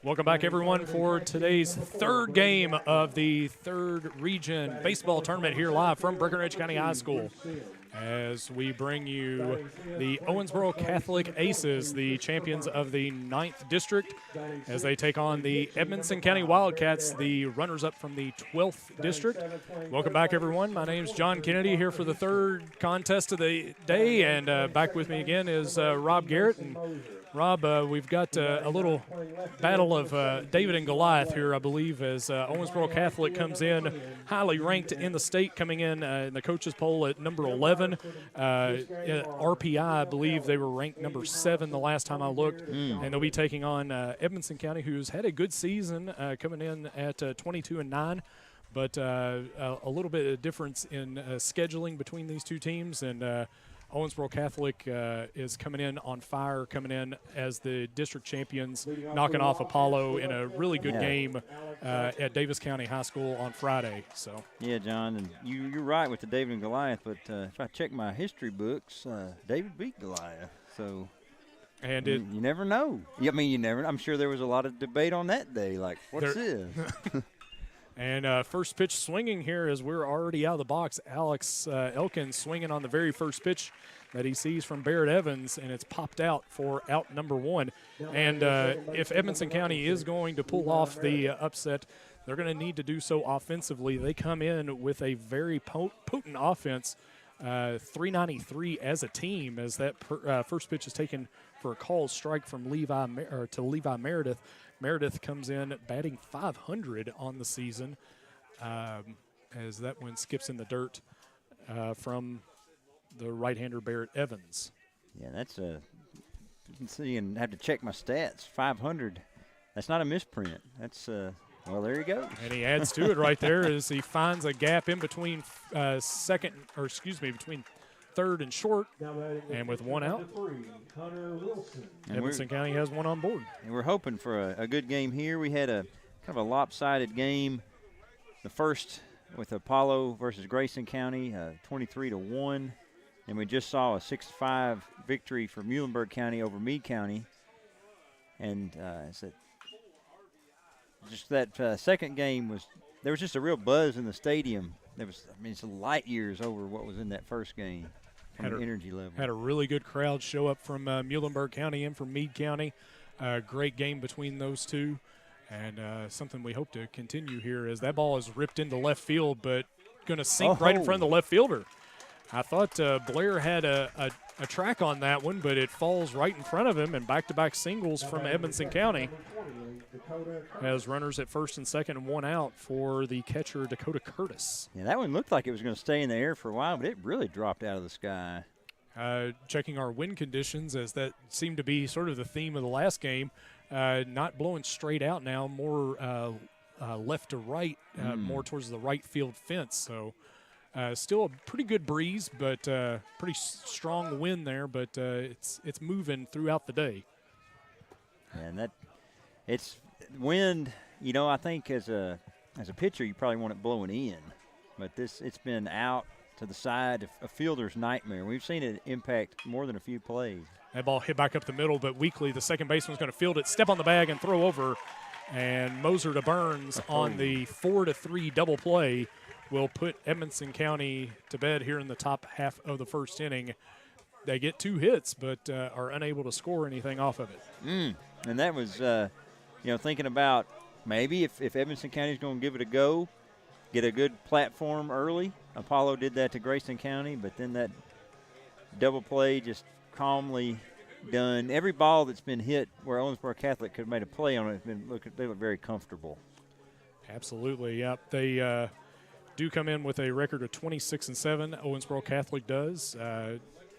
Welcome back, everyone, for today's third game of the third region baseball tournament here live from Breckinridge County High School. As we bring you the Owensboro Catholic Aces, the champions of the 9th District, as they take on the Edmonson County Wildcats, the runners-up from the 12th District. Welcome back, everyone. My name's John Kennedy here for the third contest of the day, and back with me again is Rob Garrett. And Rob, we've got a little battle of David and Goliath here, I believe, as Owensboro Catholic comes in highly ranked in the state, coming in the coaches poll at number 11. RPI, I believe they were ranked number 7 the last time I looked, and they'll be taking on Edmonson County, who's had a good season, coming in at 22-9. But a little bit of difference in scheduling between these two teams, and Owensboro Catholic is coming in on fire, coming in as the district champions, knocking off Apollo in a really good game at Davis County High School on Friday. So yeah, John, and you're right with the David and Goliath, but if I check my history books, David beat Goliath. So and you never know. I mean, you never. I'm sure there was a lot of debate on that day, like, what's this? And first pitch swinging here as we're already out of the box. Alex Elkins swinging on the very first pitch that he sees from Barrett Evans, and it's popped out for out number 1. And if Edmonson County is going to pull off the upset, they're going to need to do so offensively. They come in with a very potent offense, 393 as a team, as that first pitch is taken for a called strike from Levi Meredith. Meredith comes in batting .500 on the season, as that one skips in the dirt from the right-hander Barrett Evans. Yeah, that's a – you can see and have to check my stats. .500, that's not a misprint. That's well, there you go. And he adds to it right there as he finds a gap in between between third and short, and with one out, Edmonson County has one on board. And we're hoping for a good game here. We had a kind of a lopsided game, the first with Apollo versus Grayson County, 23-1, and we just saw a 6-5 victory for Muhlenberg County over Meade County. And just that second game there was just a real buzz in the stadium. It's light years over what was in that first game. Energy level. Had a really good crowd show up from Muhlenberg County and from Meade County. Great game between those two, and something we hope to continue here as that ball is ripped into left field, but going to sink right in front of the left fielder. I thought Blair had a track on that one, but it falls right in front of him, and back-to-back singles from Edmonson County has runners at first and second and one out for the catcher, Dakota Curtis. Yeah, that one looked like it was going to stay in the air for a while, but it really dropped out of the sky. Checking our wind conditions, as that seemed to be sort of the theme of the last game, not blowing straight out now, more left to right, more towards the right field fence. So still a pretty good breeze, but pretty strong wind there, but it's moving throughout the day. And it's wind, I think as a pitcher you probably want it blowing in, but it's been out to the side, a fielder's nightmare. We've seen it impact more than a few plays. That ball hit back up the middle, but Weekly, the second baseman's going to field it, step on the bag and throw over, and Moser to Burns on the 4-3 double play will put Edmonson County to bed here in the top half of the first inning. They get 2 hits, but are unable to score anything off of it. And that was, thinking about maybe if Edmonson County is going to give it a go, get a good platform early. Apollo did that to Grayson County, but then that double play just calmly done. Every ball that's been hit where Owensboro Catholic could have made a play on it, they look very comfortable. Absolutely, yep. They do come in with a record of 26-7. Owensboro Catholic does.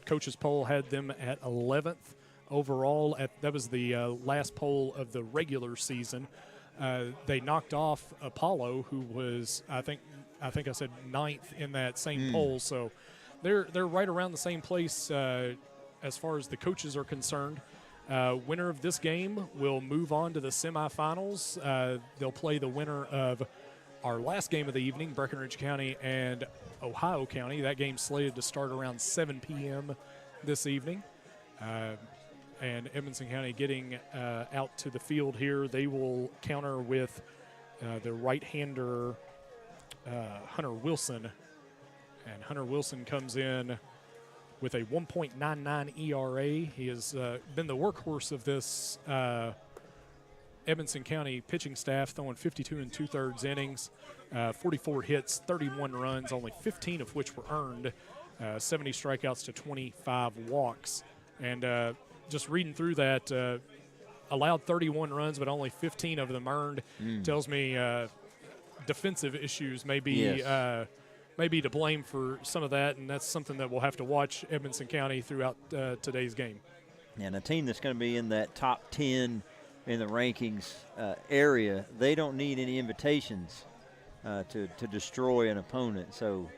Coaches poll had them at 11th overall. That was the last poll of the regular season. They knocked off Apollo, who was I think I said 9th in that same poll. So they're right around the same place as far as the coaches are concerned. Winner of this game will move on to the semifinals. They'll play the winner of our last game of the evening, Breckinridge County and Ohio County. That game's slated to start around 7 p.m. this evening. and Edmonson County getting out to the field here. They will counter with the right-hander Hunter Wilson. And Hunter Wilson comes in with a 1.99 ERA. He has been the workhorse of this Edmonson County pitching staff, throwing 52 2/3 innings, 44 hits, 31 runs, only 15 of which were earned, 70 strikeouts to 25 walks. And just reading through that, allowed 31 runs, but only 15 of them earned, tells me defensive issues may be to blame for some of that, and that's something that we'll have to watch Edmonson County throughout today's game. And a team that's going to be in that top 10 in the rankings area, they don't need any invitations to destroy an opponent. So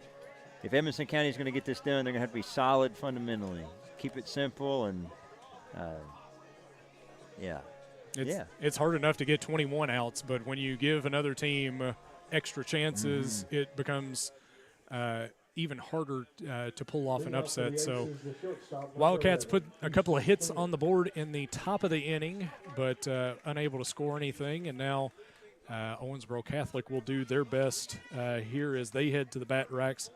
if Edmonson County is going to get this done, they're going to have to be solid fundamentally. Keep it simple and, It's hard enough to get 21 outs, but when you give another team extra chances, it becomes even harder to pull off an upset. So Wildcats put a couple of hits on the board in the top of the inning, but unable to score anything. And now Owensboro Catholic will do their best here as they head to the bat racks.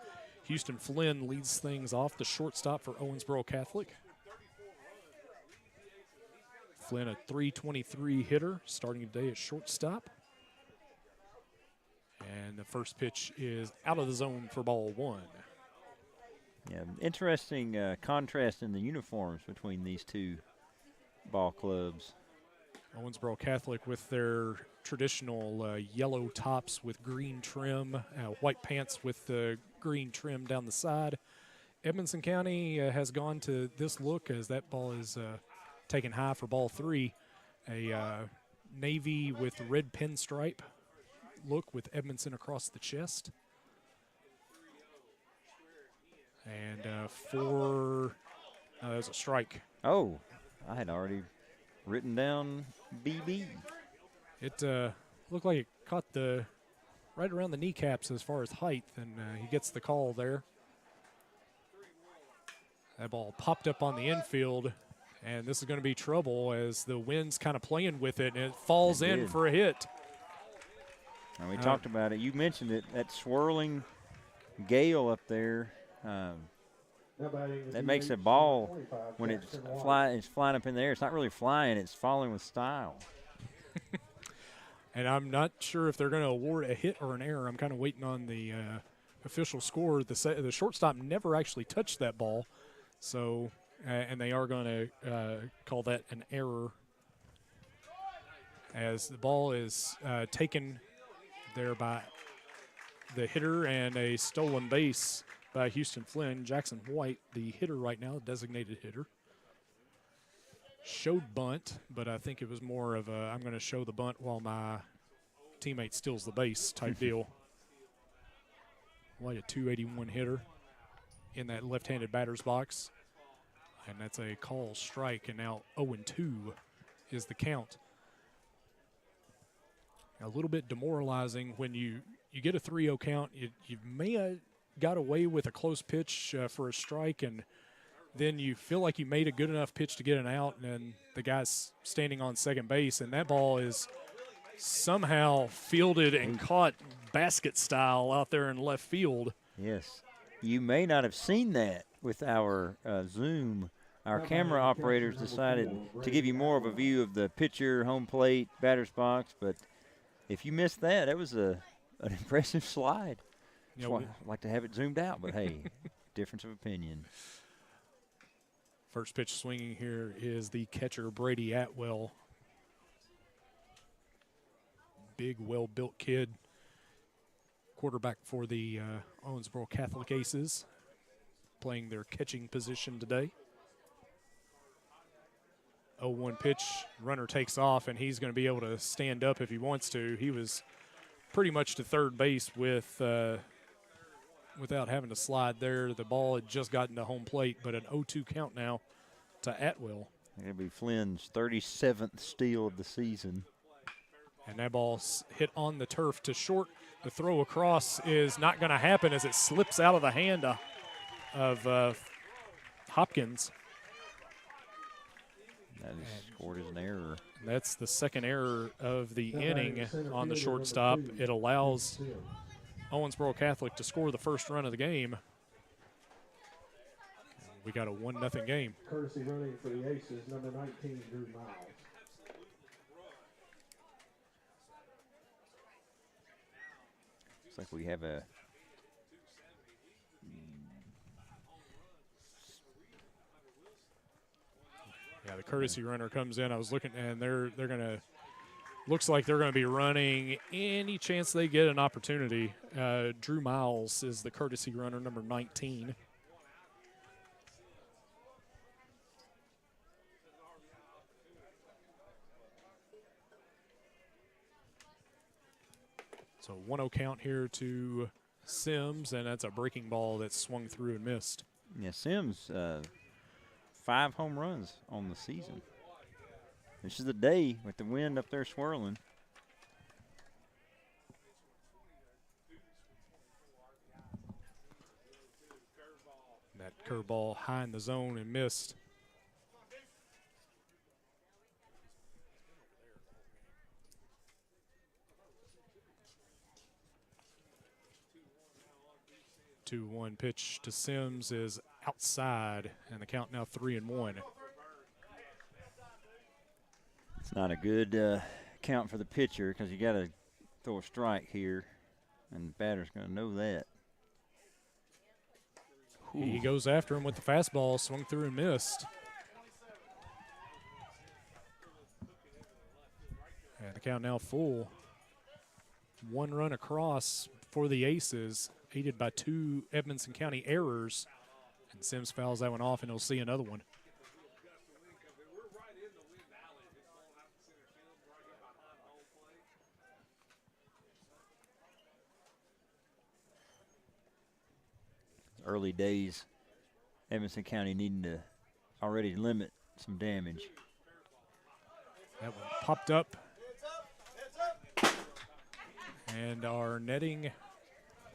Houston Flynn leads things off, the shortstop for Owensboro Catholic. Flynn, a .323 hitter, starting today at shortstop. And the first pitch is out of the zone for ball one. Yeah, interesting contrast in the uniforms between these two ball clubs. Owensboro Catholic with their traditional yellow tops with green trim, white pants with the green trim down the side. Edmonson County has gone to this look as that ball is taken high for ball three. A navy with red pinstripe look with Edmonson across the chest. And that was a strike. Oh, I had already written down BB. It looked like it caught right around the kneecaps as far as height, and he gets the call there. That ball popped up on the infield, and this is going to be trouble as the wind's kind of playing with it, and it falls in for a hit. And we talked about it. You mentioned it, that swirling gale up there. That makes a ball, when it's flying up in the air, it's not really flying, it's falling with style. And I'm not sure if they're going to award a hit or an error. I'm kind of waiting on the official score. The shortstop never actually touched that ball, so and they are going to call that an error as the ball is taken there by the hitter and a stolen base by Houston Flynn. Jackson White, the hitter right now, designated hitter. Showed bunt, but I think it was more of a I'm going to show the bunt while my teammate steals the base type deal. White, a .281 hitter in that left-handed batter's box. And that's a call strike, and now 0-2 is the count. A little bit demoralizing when you get a 3-0 count. You may have got away with a close pitch for a strike, and then you feel like you made a good enough pitch to get an out, and then the guy's standing on second base, and that ball is somehow fielded and caught basket style out there in left field. Yes. You may not have seen that with our Zoom. Our camera operators decided to give you more of a view of the pitcher, home plate, batter's box, but if you missed that, that was an impressive slide. I'd like to have it zoomed out, but hey, difference of opinion. First pitch swinging here is the catcher, Brady Atwell. Big, well-built kid. Quarterback for the Owensboro Catholic Aces, playing their catching position today. 0-1 pitch, runner takes off, and he's going to be able to stand up if he wants to. He was pretty much to third base without having to slide there. The ball had just gotten to home plate, but an 0-2 count now to Atwell. It'll be Flynn's 37th steal of the season. And that ball's hit on the turf to short. The throw across is not going to happen as it slips out of the hand of Hopkins. That is scored as an error. That's the second error of the inning on the shortstop. It allows Owensboro Catholic to score the first run of the game. We got a 1-0 game. Courtesy running for the Aces, number 19, Drew Miles. Looks like we have a Yeah, the courtesy runner comes in. I was looking, and they're gonna. Looks like they're going to be running any chance they get an opportunity. Drew Miles is the courtesy runner, number 19. So 1-0 count here to Sims, and that's a breaking ball that swung through and missed. Yeah, Sims, 5 home runs on the season. This is the day with the wind up there swirling. That curveball high in the zone and missed. Two one pitch to Sims is outside, and the count now 3-1. It's not a good count for the pitcher because you got to throw a strike here, and the batter's going to know that. He goes after him with the fastball, swung through and missed. And the count now full. 1 run across for the Aces, aided by 2 Edmonson County errors. And Sims fouls that one off, and he'll see another one. Early days, Edmonson County needing to already limit some damage. That one popped up. And our netting,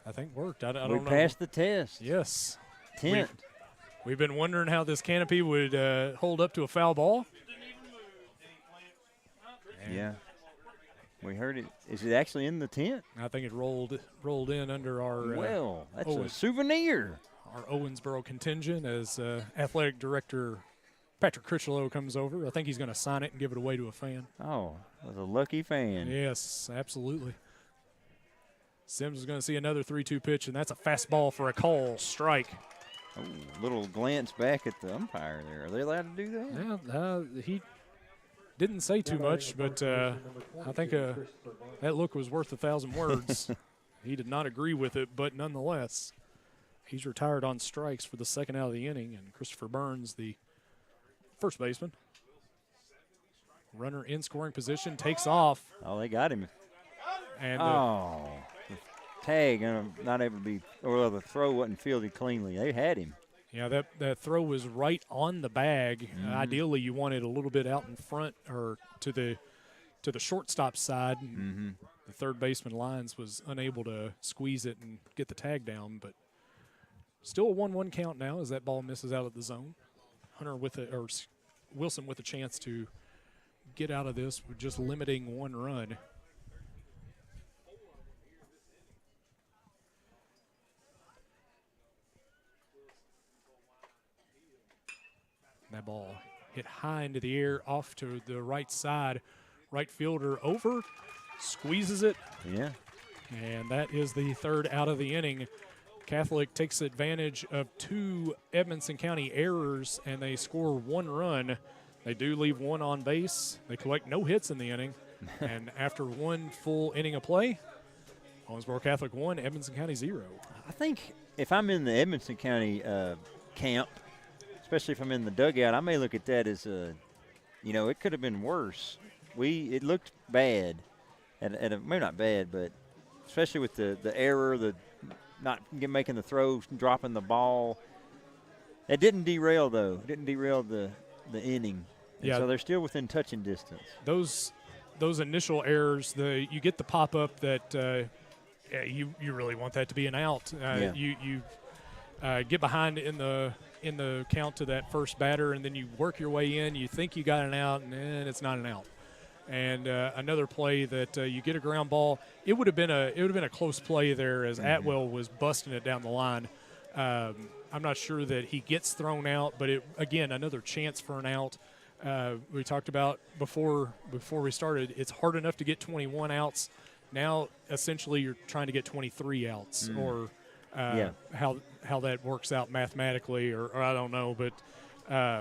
I think, worked. I don't know. We passed the test. Yes. Tent. We've been wondering how this canopy would hold up to a foul ball. Yeah. We heard it. Is it actually in the tent? I think it rolled in under our well, that's a souvenir. Our Owensboro contingent as athletic director Patrick Critchlow comes over. I think he's going to sign it and give it away to a fan. Oh, that's a lucky fan. Yes, absolutely. Sims is going to see another 3-2 pitch, and that's a fastball for a call strike. Oh, little glance back at the umpire there. Are they allowed to do that? Yeah, he didn't say too much, but I think that look was worth 1,000 words. He did not agree with it, but nonetheless, he's retired on strikes for the second out of the inning, and Christopher Burns, the first baseman. Runner in scoring position, takes off. Oh, they got him. And the tag, not able to be, or the throw wasn't fielded cleanly. They had him. Yeah, that throw was right on the bag. Ideally, you want it a little bit out in front or to the shortstop side. The third baseman Lyons was unable to squeeze it and get the tag down, but still a 1-1 count now as that ball misses out of the zone. Wilson with a chance to get out of this with just limiting 1 run. That ball hit high into the air, off to the right side. Right fielder over, squeezes it. Yeah. And that is the third out of the inning. Catholic takes advantage of 2 Edmonson County errors, and they score 1 run. They do leave 1 on base. They collect no hits in the inning. And after 1 full inning of play, Owensboro Catholic 1, Edmonson County 0. I think if I'm in the Edmonson County camp, especially if I'm in the dugout, I may look at that as it could have been worse. It looked bad, maybe not bad, but especially with the error, the not making the throw, dropping the ball. It didn't derail though. It didn't derail the inning. And so they're still within touching distance. Those initial errors, you get the pop up that you really want that to be an out. get behind in the count to that first batter, and then you work your way in. You think you got an out, and it's not an out. And another play that you get a ground ball. It would have been a close play there as Atwell was busting it down the line. I'm not sure that he gets thrown out, but again, another chance for an out. We talked about before we started, it's hard enough to get 21 outs. Now, essentially, you're trying to get 23 outs, or how that works out mathematically, or I don't know, but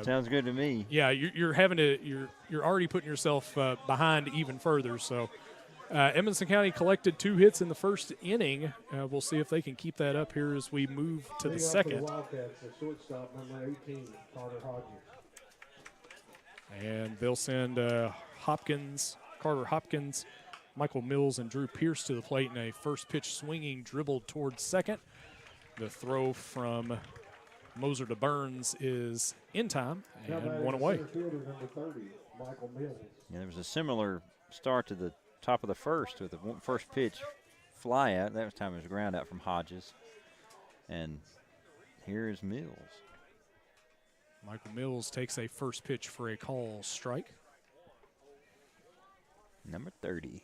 sounds good to me. Yeah, you're already putting yourself behind even further. So, Edmonson County collected 2 hits in the first inning. We'll see if they can keep that up here as we move to the second. Shortstop number 18, Carter Hodges. And they'll send Carter Hopkins, Michael Mills, and Drew Pierce to the plate in a first pitch swinging dribble towards second. The throw from Moser to Burns is in time and one away. Number 30, Michael Mills. Yeah, there was a similar start to the top of the first with the first pitch fly out. That time it was a ground out from Hodges. And here is Mills. Michael Mills takes a first pitch for a call strike. Number 30.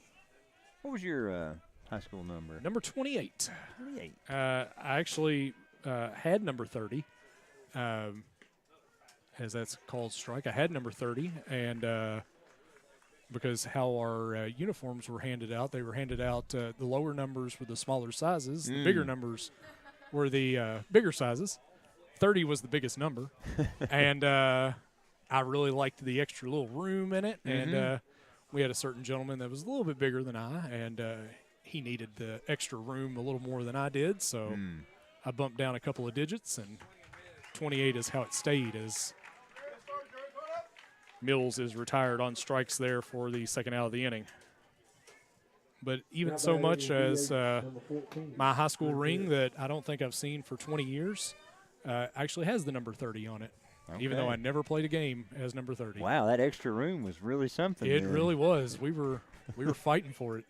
What was your high school number? Number 28. 28. I actually had number 30, as that's called strike. I had number 30, and because how our uniforms were handed out, they were handed out, the lower numbers were the smaller sizes, the bigger numbers were the bigger sizes. 30 was the biggest number, and I really liked the extra little room in it, and we had a certain gentleman that was a little bit bigger than I, and he needed the extra room a little more than I did, so I bumped down a couple of digits, and 28 is how it stayed, as Mills is retired on strikes there for the second out of the inning. But even so much as my high school ring that I don't think I've seen for 20 years actually has the number 30 on it, even though I never played a game as number 30. Wow, that extra room was really something. It really was. We were fighting for it.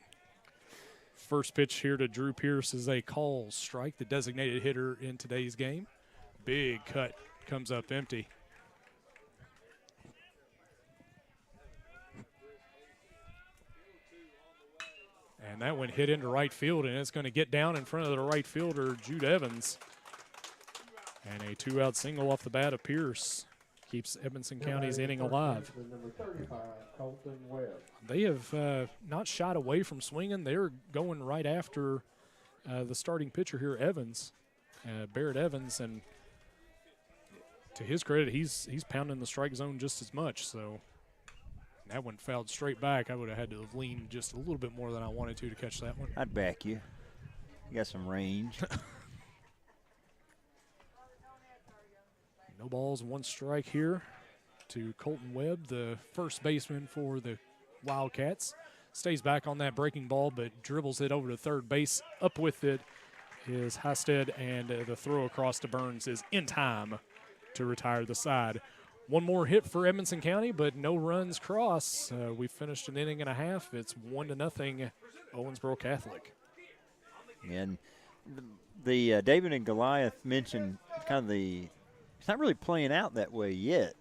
First pitch here to Drew Pierce is a call strike, the designated hitter in today's game. Big cut comes up empty. And that one hit into right field, and it's going to get down in front of the right fielder, Jude Evans. And a 2-out single off the bat of Pierce keeps Edmonson County's inning alive. Number 35, Colton Webb. They have not shied away from swinging. They're going right after the starting pitcher here, Evans, Barrett Evans, and to his credit, he's pounding the strike zone just as much. So that one fouled straight back. I would have had to have leaned just a little bit more than I wanted to catch that one. I'd back you. You got some range. No balls, 1 strike here to Colton Webb, the first baseman for the Wildcats. Stays back on that breaking ball, but dribbles it over to third base. Up with it is Hosted, and the throw across to Burns is in time to retire the side. One more hit for Edmonson County, but no runs cross. We finished an inning and a half. It's 1-0 Owensboro Catholic. And the David and Goliath mentioned kind of it's not really playing out that way yet,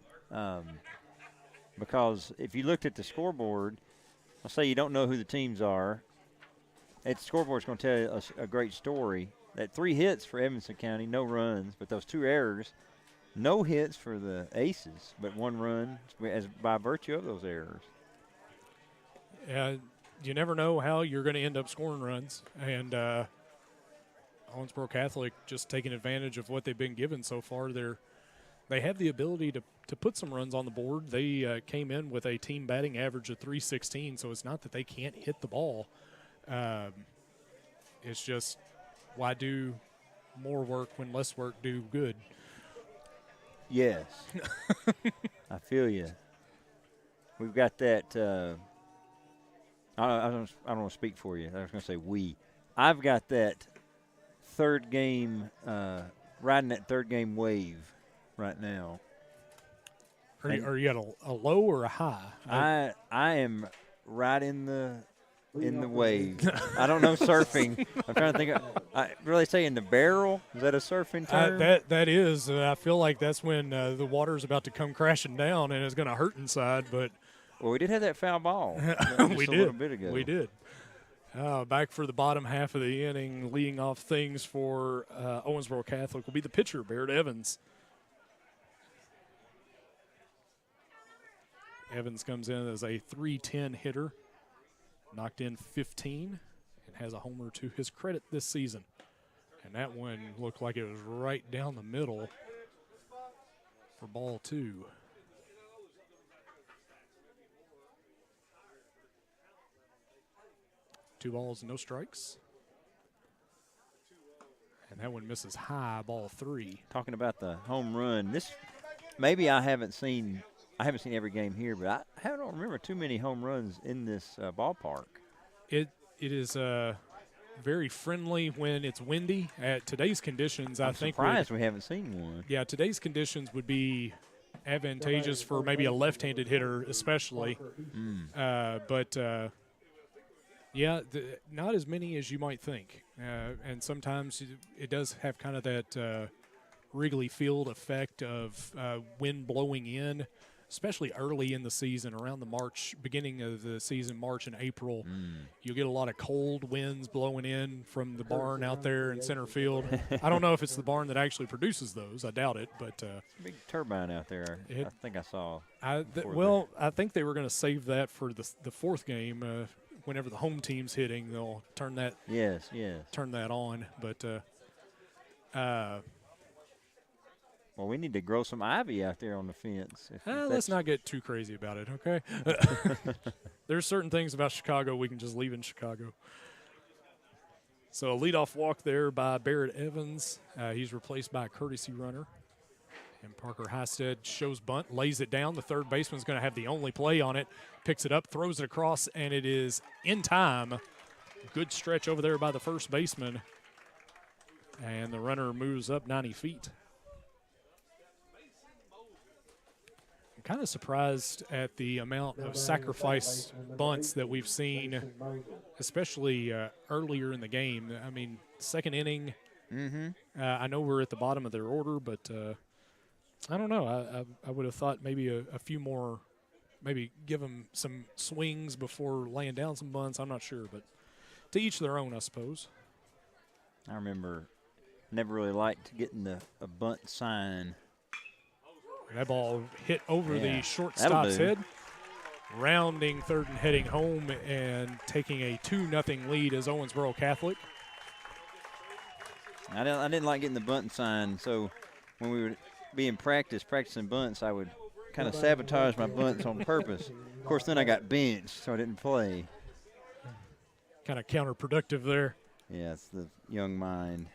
because if you looked at the scoreboard, I'll say you don't know who the teams are. That scoreboard's going to tell us a great story. That 3 hits for Edmonson County, no runs, but those 2 errors. No hits for the Aces, but 1 run as by virtue of those errors. You never know how you're going to end up scoring runs, and Owensboro Catholic just taking advantage of what they've been given so far. They have the ability to put some runs on the board. They came in with a team batting average of .316, so it's not that they can't hit the ball. It's just, why do more work when less work do good? Yes. I feel you. We've got that. I don't want to speak for you. I was going to say we. I've got that third game, riding that third game wave right now. Are you at a low or a high? I am right in the in the waves. I don't know surfing. I'm trying to think. I really say in the barrel. Is that a surfing term? That is. I feel like that's when the water's about to come crashing down and it's going to hurt inside. But well, we did have that foul ball. we just a did. little bit ago. We did. Back for the bottom half of the inning, leading off things for Owensboro Catholic will be the pitcher, Barrett Evans. Evans comes in as a .310 hitter, knocked in 15, and has a homer to his credit this season. And that one looked like it was right down the middle for ball 2. Two balls, no strikes. And that one misses high, ball 3. Talking about the home run, this maybe I haven't seen every game here, but I don't remember too many home runs in this ballpark. It is very friendly when it's windy. At today's conditions, I'm surprised we haven't seen one. Yeah, today's conditions would be advantageous for maybe a left-handed hitter especially. Yeah, not as many as you might think. And sometimes it does have kind of that Wrigley Field effect of wind blowing in, especially early in the season, around the beginning of the season, March and April. You'll get a lot of cold winds blowing in from the barn out there in center field. I don't know if it's the barn that actually produces those. I doubt it, but big turbine out there. I think I saw. I think they were going to save that for the fourth game. Whenever the home team's hitting, they'll turn that. Yes. Turn that on, but. Well, we need to grow some ivy out there on the fence. Let's not get too crazy about it, okay? There's certain things about Chicago we can just leave in Chicago. So a leadoff walk there by Barrett Evans. He's replaced by a courtesy runner. And Parker Highstead shows bunt, lays it down. The third baseman's going to have the only play on it. Picks it up, throws it across, and it is in time. Good stretch over there by the first baseman. And the runner moves up 90 feet. I'm kind of surprised at the amount of sacrifice bunts that we've seen, especially earlier in the game. I mean, second inning, I know we're at the bottom of their order, but I don't know. I would have thought maybe a few more, maybe give them some swings before laying down some bunts. I'm not sure, but to each their own, I suppose. I remember never really liked getting a bunt sign. That ball hit over the shortstop's head. Rounding third and heading home and taking a 2-0 lead as Owensboro Catholic. I didn't like getting the bunting sign, so when we would be in practicing bunts, I would kind of sabotage my bunts on purpose. Of course, then I got benched, so I didn't play. Kind of counterproductive there. Yeah, it's the young mind.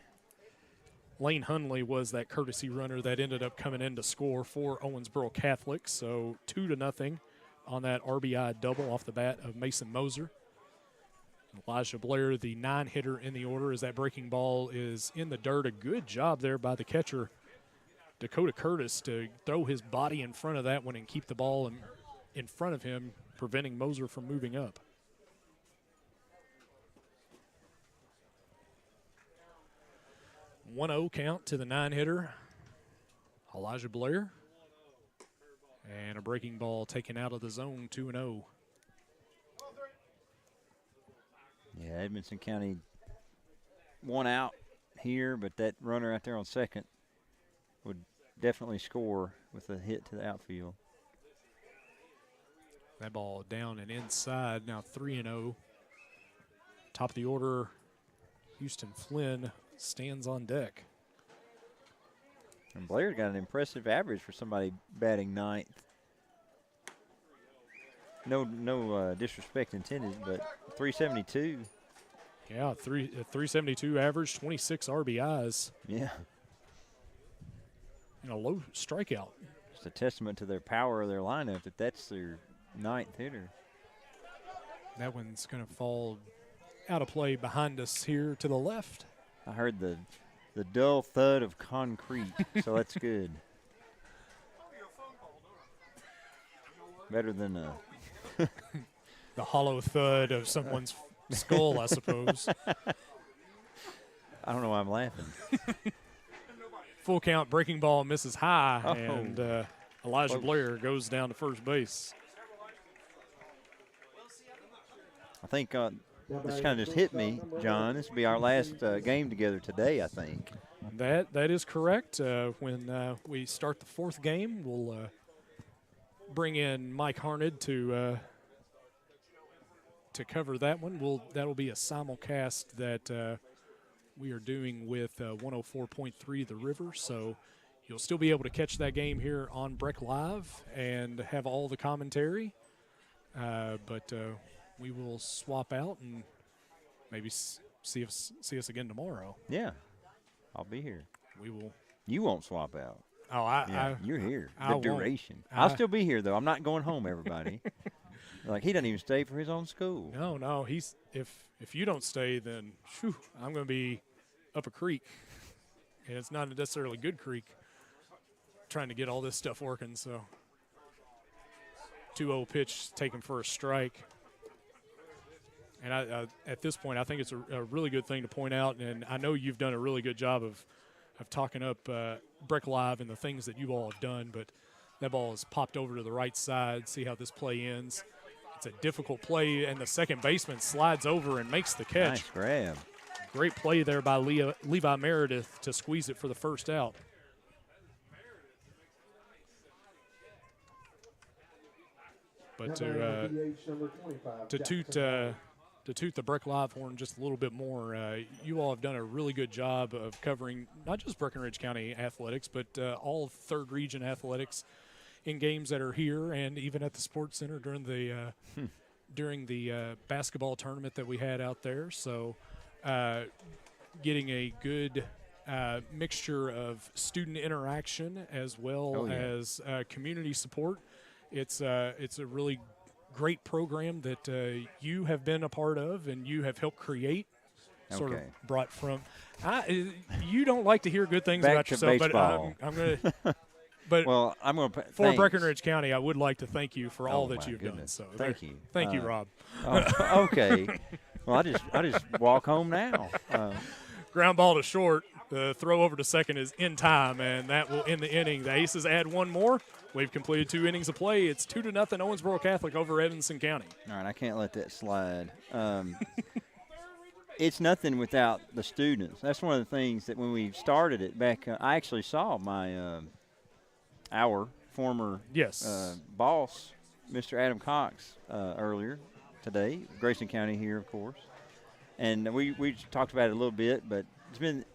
Lane Hunley was that courtesy runner that ended up coming in to score for Owensboro Catholic. So 2-0 on that RBI double off the bat of Mason Moser. Elijah Blair, the 9-hitter in the order, as that breaking ball is in the dirt. A good job there by the catcher, Dakota Curtis, to throw his body in front of that one and keep the ball in front of him, preventing Moser from moving up. .1-0 count to the 9-hitter, Elijah Blair. And a breaking ball taken out of the zone, 2-0. Yeah, Edmonson County one out here, but that runner out there on second would definitely score with a hit to the outfield. That ball down and inside, now 3-0. Top of the order, Houston Flynn stands on deck. And Blair's got an impressive average for somebody batting ninth. No disrespect intended, but 372. Yeah, 372 average, 26 RBIs. Yeah. And a low strikeout. It's a testament to their power of their lineup that's their ninth hitter. That one's going to fall out of play behind us here to the left. I heard the dull thud of concrete, so that's good. Better than the hollow thud of someone's skull, I suppose. I don't know why I'm laughing. Full count, breaking ball misses high, Oh. and Elijah Close. Blair goes down to first base. I think this kind of just hit me, John. This will be our last game together today, I think. That is correct. When we start the fourth game, we'll bring in Mike Harned to cover that one. That'll be a simulcast that we are doing with 104.3 The River, so you'll still be able to catch that game here on Breck Live and have all the commentary. But we will swap out and maybe see us again tomorrow. Yeah, I'll be here. We will. You won't swap out. Oh, You're here. I The won't. duration. I'll still be here, though. I'm not going home, everybody. Like, he doesn't even stay for his own school. No. He's if you don't stay, then I'm going to be up a creek, and it's not necessarily good creek. Trying to get all this stuff working, so 2-0 pitch taken for a strike. And at this point, I think it's a really good thing to point out, and I know you've done a really good job of talking up Breck Live and the things that you all have done, but that ball is popped over to the right side. See how this play ends. It's a difficult play, and the second baseman slides over and makes the catch. Nice grab. Great play there by Levi Meredith to squeeze it for the first out. But to toot the Breck Live horn just a little bit more, you all have done a really good job of covering not just Breckinridge County athletics, but all third region athletics in games that are here and even at the Sports Center during the basketball tournament that we had out there. So getting a good mixture of student interaction as well as community support. It's a really great program that you have been a part of and you have helped create. Sort of brought from. You don't like to hear good things Back about to yourself, baseball. but I'm going to. But well, I'm going to for Breckinridge County, I would like to thank you for all that you've done. So thank you. Thank you, Rob. Okay. Well, I just walk home now. Ground ball to short. The throw over to second is in time, and that will end the inning. The Aces add one more. We've completed 2 innings of play. It's 2-0 Owensboro Catholic over Edmonson County. All right, I can't let that slide. It's nothing without the students. That's one of the things that when we started it back, I actually saw our former boss, Mr. Adam Cox, earlier today. Grayson County here, of course. And we talked about it a little bit, but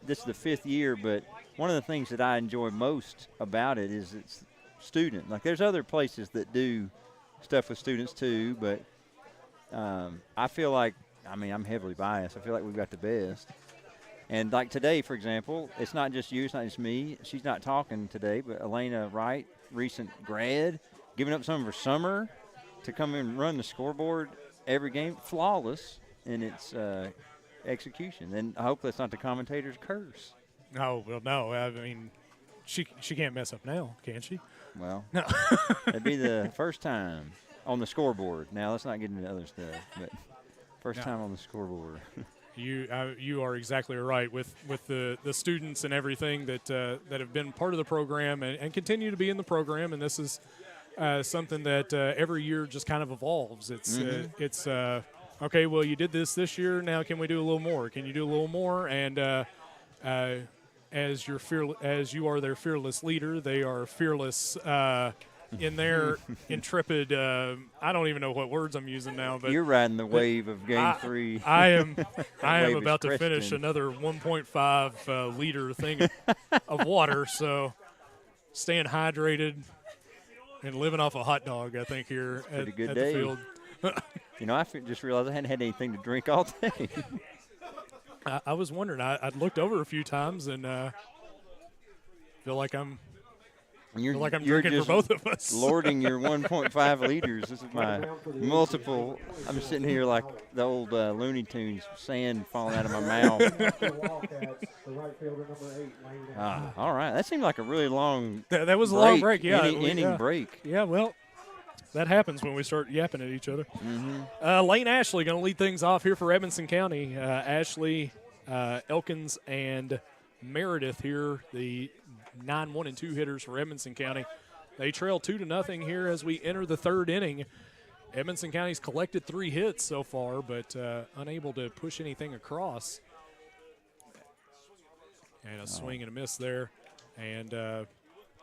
this is the 5th year, but one of the things that I enjoy most about it is it's student. Like, there's other places that do stuff with students too, but I feel like, I'm heavily biased. I feel like we've got the best. And like today, for example, it's not just you, it's not just me. She's not talking today, but Elena Wright, recent grad, giving up some of her summer to come and run the scoreboard every game, flawless in its execution. And I hope that's not the commentator's curse. Oh, well, no. She can't mess up now, can she? Well, no. It'd be the first time on the scoreboard. Now, let's not get into other stuff, but first time on the scoreboard. You are exactly right with the students and everything that have been part of the program and continue to be in the program, and this is something that every year just kind of evolves. It's okay. Well, you did this year. Now, can we do a little more? Can you do a little more? And as you are their fearless leader, they are fearless in their intrepid. I don't even know what words I'm using now, but you're riding the wave of Game 3. I am about to Christian. finish another 1.5 liter thing of water. So staying hydrated and living off a hot dog, I think, here at the field. I just realized I hadn't had anything to drink all day. I was wondering. I'd looked over a few times and feel like I'm drinking for both of us. Lording your 1.5 liters. This is my multiple. I'm sitting here like the old Looney Tunes, sand falling out of my mouth. All right. That seemed like a really long That was a long break, yeah. Inning break. Yeah, well, that happens when we start yapping at each other. Mm-hmm. Lane Ashley going to lead things off here for Edmonson County. Ashley, Elkins, and Meredith here, the 9 1 and 2 hitters for Edmonson County. They trail 2-0 here as we enter the third inning. Edmonson County's collected 3 hits so far, but unable to push anything across. And a swing and a miss there. And the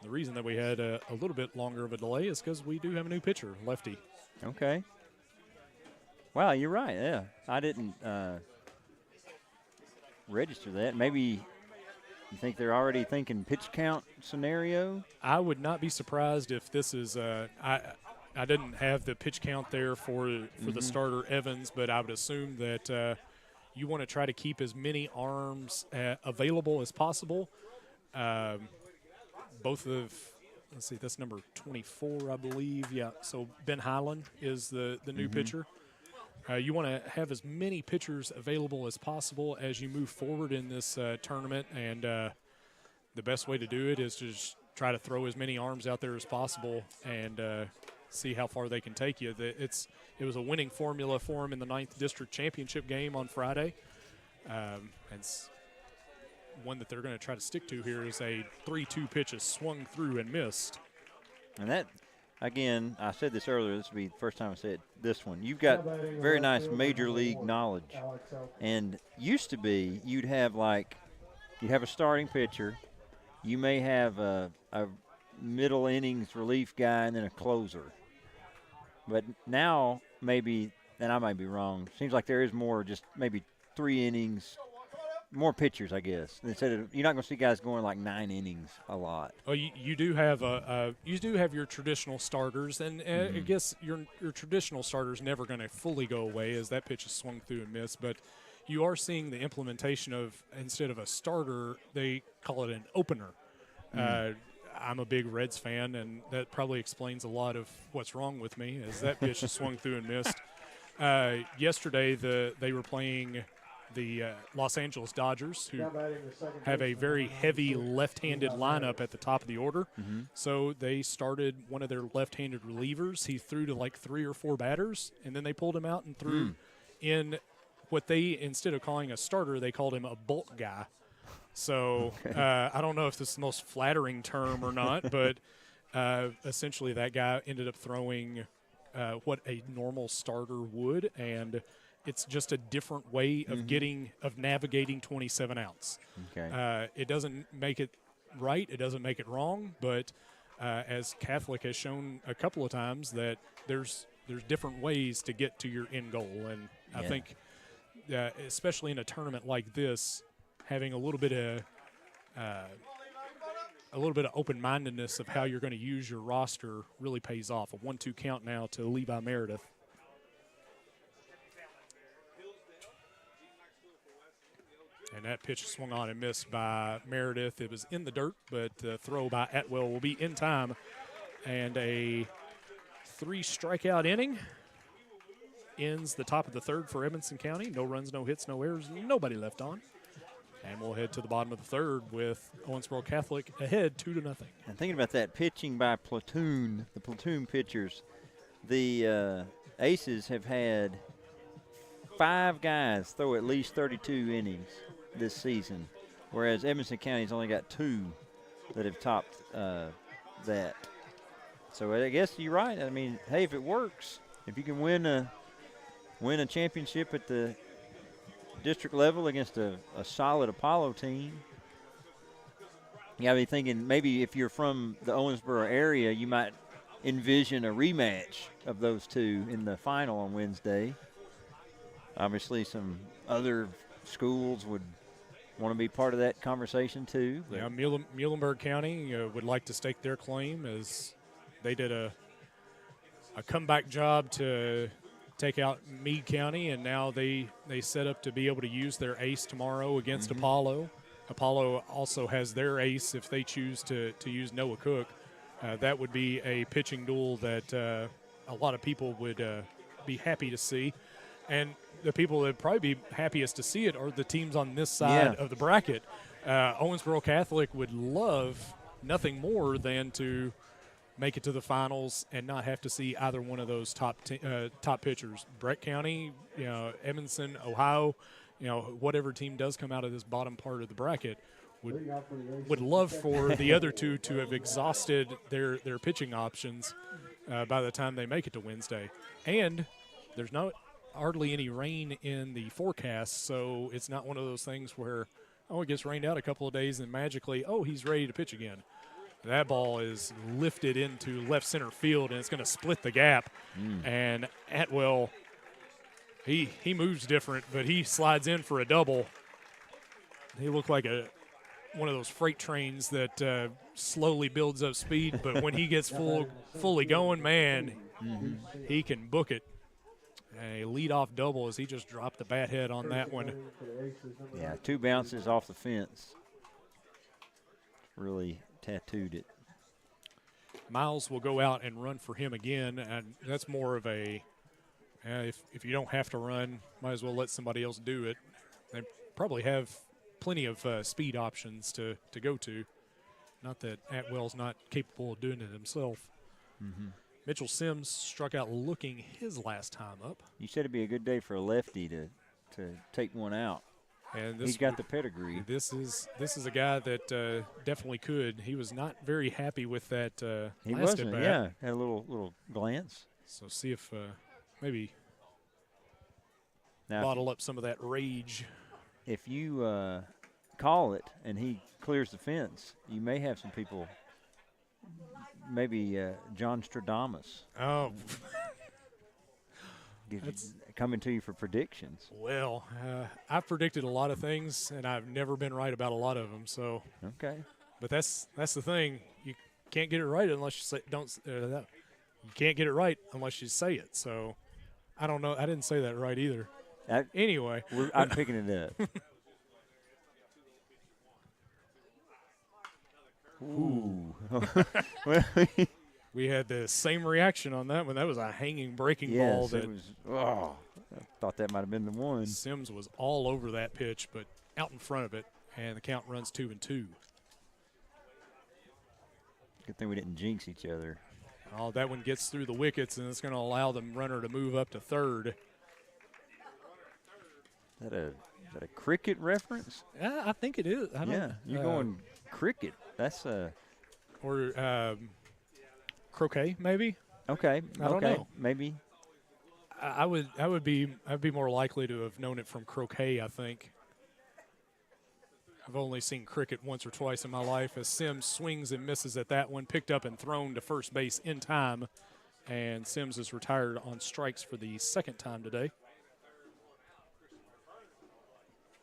reason that we had a little bit longer of a delay is because we do have a new pitcher, lefty. Okay. Wow, you're right. Yeah, I didn't register that. Maybe you think they're already thinking pitch count scenario? I would not be surprised if this is I didn't have the pitch count there for the starter Evans, but I would assume that you want to try to keep as many arms available as possible. Both of, let's see, that's number 24, I believe. Yeah, so Ben Highland is the new pitcher. You want to have as many pitchers available as possible as you move forward in this tournament, and the best way to do it is to just try to throw as many arms out there as possible and see how far they can take you. It was a winning formula for them in the 9th District Championship game on Friday. And one that they're going to try to stick to here is a 3-2 pitch is swung through and missed. And that, again, I said this earlier, this will be the first time I said this one. You've got very nice major league knowledge. And used to be you'd have a starting pitcher, you may have a middle innings relief guy and then a closer. But now maybe, and I might be wrong, seems like there is more, just maybe 3 innings, more pitchers, I guess. Instead of, you're not going to see guys going like 9 innings a lot. Well, you do have your traditional starters, and I guess your traditional starters never going to fully go away as that pitch is swung through and missed. But you are seeing the implementation of, instead of a starter, they call it an opener. I'm a big Reds fan, and that probably explains a lot of what's wrong with me, as that pitch is swung through and missed. Yesterday, they were playing the Los Angeles Dodgers, who have a very heavy left-handed lineup at the top of the order. So they started one of their left-handed relievers. He threw to like 3 or 4 batters, and then they pulled him out and threw in what they, instead of calling a starter, they called him a bulk guy. So I don't know if this is the most flattering term or not, but essentially that guy ended up throwing what a normal starter would, and it's just a different way of navigating 27 outs. Okay. It doesn't make it right, it doesn't make it wrong, but as Catholic has shown a couple of times, that there's different ways to get to your end goal, and I think especially in a tournament like this, having a little bit of open-mindedness of how you're going to use your roster really pays off. A 1-2 count now to Levi Meredith. And that pitch swung on and missed by Meredith. It was in the dirt, but the throw by Atwell will be in time. And a 3-strikeout inning ends the top of the third for Edmonson County. No runs, no hits, no errors, nobody left on. And we'll head to the bottom of the third with Owensboro Catholic ahead 2-0. And thinking about that pitching by platoon, the platoon pitchers, the Aces have had 5 guys throw at least 32 innings this season, whereas Edmonson County's only got 2 that have topped that. So I guess you're right. I mean, hey, if it works, if you can win a championship at the district level against a solid Apollo team, you got to be thinking maybe if you're from the Owensboro area, you might envision a rematch of those 2 in the final on Wednesday. Obviously, some other schools would want to be part of that conversation too. Yeah, Muhlenberg County would like to stake their claim, as they did a comeback job to take out Meade County, and now they set up to be able to use their ace tomorrow against Apollo. Apollo also has their ace if they choose to use Noah Cook. That would be a pitching duel that a lot of people would be happy to see. And the people that would probably be happiest to see it are the teams on this side of the bracket. Owensboro Catholic would love nothing more than to make it to the finals and not have to see either one of those top pitchers. Breck County, Edmonson, Ohio, whatever team does come out of this bottom part of the bracket would love for the other two to have exhausted their pitching options by the time they make it to Wednesday. And there's hardly any rain in the forecast, so it's not one of those things where, it gets rained out a couple of days and magically, he's ready to pitch again. That ball is lifted into left center field, and it's going to split the gap. And Atwell, he moves different, but he slides in for a double. He looked like one of those freight trains that slowly builds up speed, but when he gets fully going, man, he can book it. A leadoff double as he just dropped the bat head on that one. Yeah, 2 bounces off the fence. Really tattooed it. Miles will go out and run for him again, and that's more of a if you don't have to run, might as well let somebody else do it. They probably have plenty of speed options to go to. Not that Atwell's not capable of doing it himself. Mitchell Sims struck out looking his last time up. You said it'd be a good day for a lefty to take one out. And he's got the pedigree. This is a guy that definitely could. He was not very happy with that he last wasn't, at-bat. Yeah. Had a little glance. So see if maybe now, bottle up some of that rage. If you call it and he clears the fence, you may have some people, maybe John Stradamus. Oh. Coming to you for predictions. Well, I've predicted a lot of things, and I've never been right about a lot of them. So okay, but that's the thing. You can't get it right unless you say You can't get it right unless you say it. So I don't know. I didn't say that right either. Anyway, I'm picking it up. Ooh. Well, we had the same reaction on that one. That was a hanging breaking ball. It was. Oh, I thought that might have been the one. Sims was all over that pitch, but out in front of it, and the count runs 2-2. Good thing we didn't jinx each other. Oh, that one gets through the wickets, and it's going to allow the runner to move up to third. Is that a cricket reference? Yeah, I think it is. You're going cricket. That's or croquet, maybe. Okay. I don't know. Maybe. I'd be more likely to have known it from croquet. I think. I've only seen cricket once or twice in my life. As Sims swings and misses at that one, picked up and thrown to first base in time, and Sims is retired on strikes for the second time today.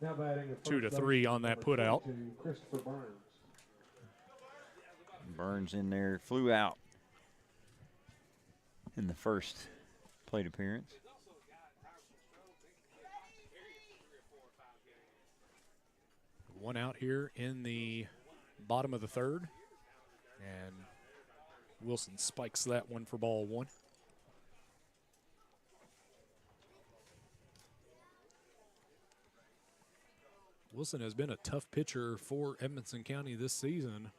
2-3 on that put out. Burns in there, flew out in the first plate appearance. One out here in the bottom of the third, and Wilson spikes that one for ball one. Wilson has been a tough pitcher for Edmonson County this season,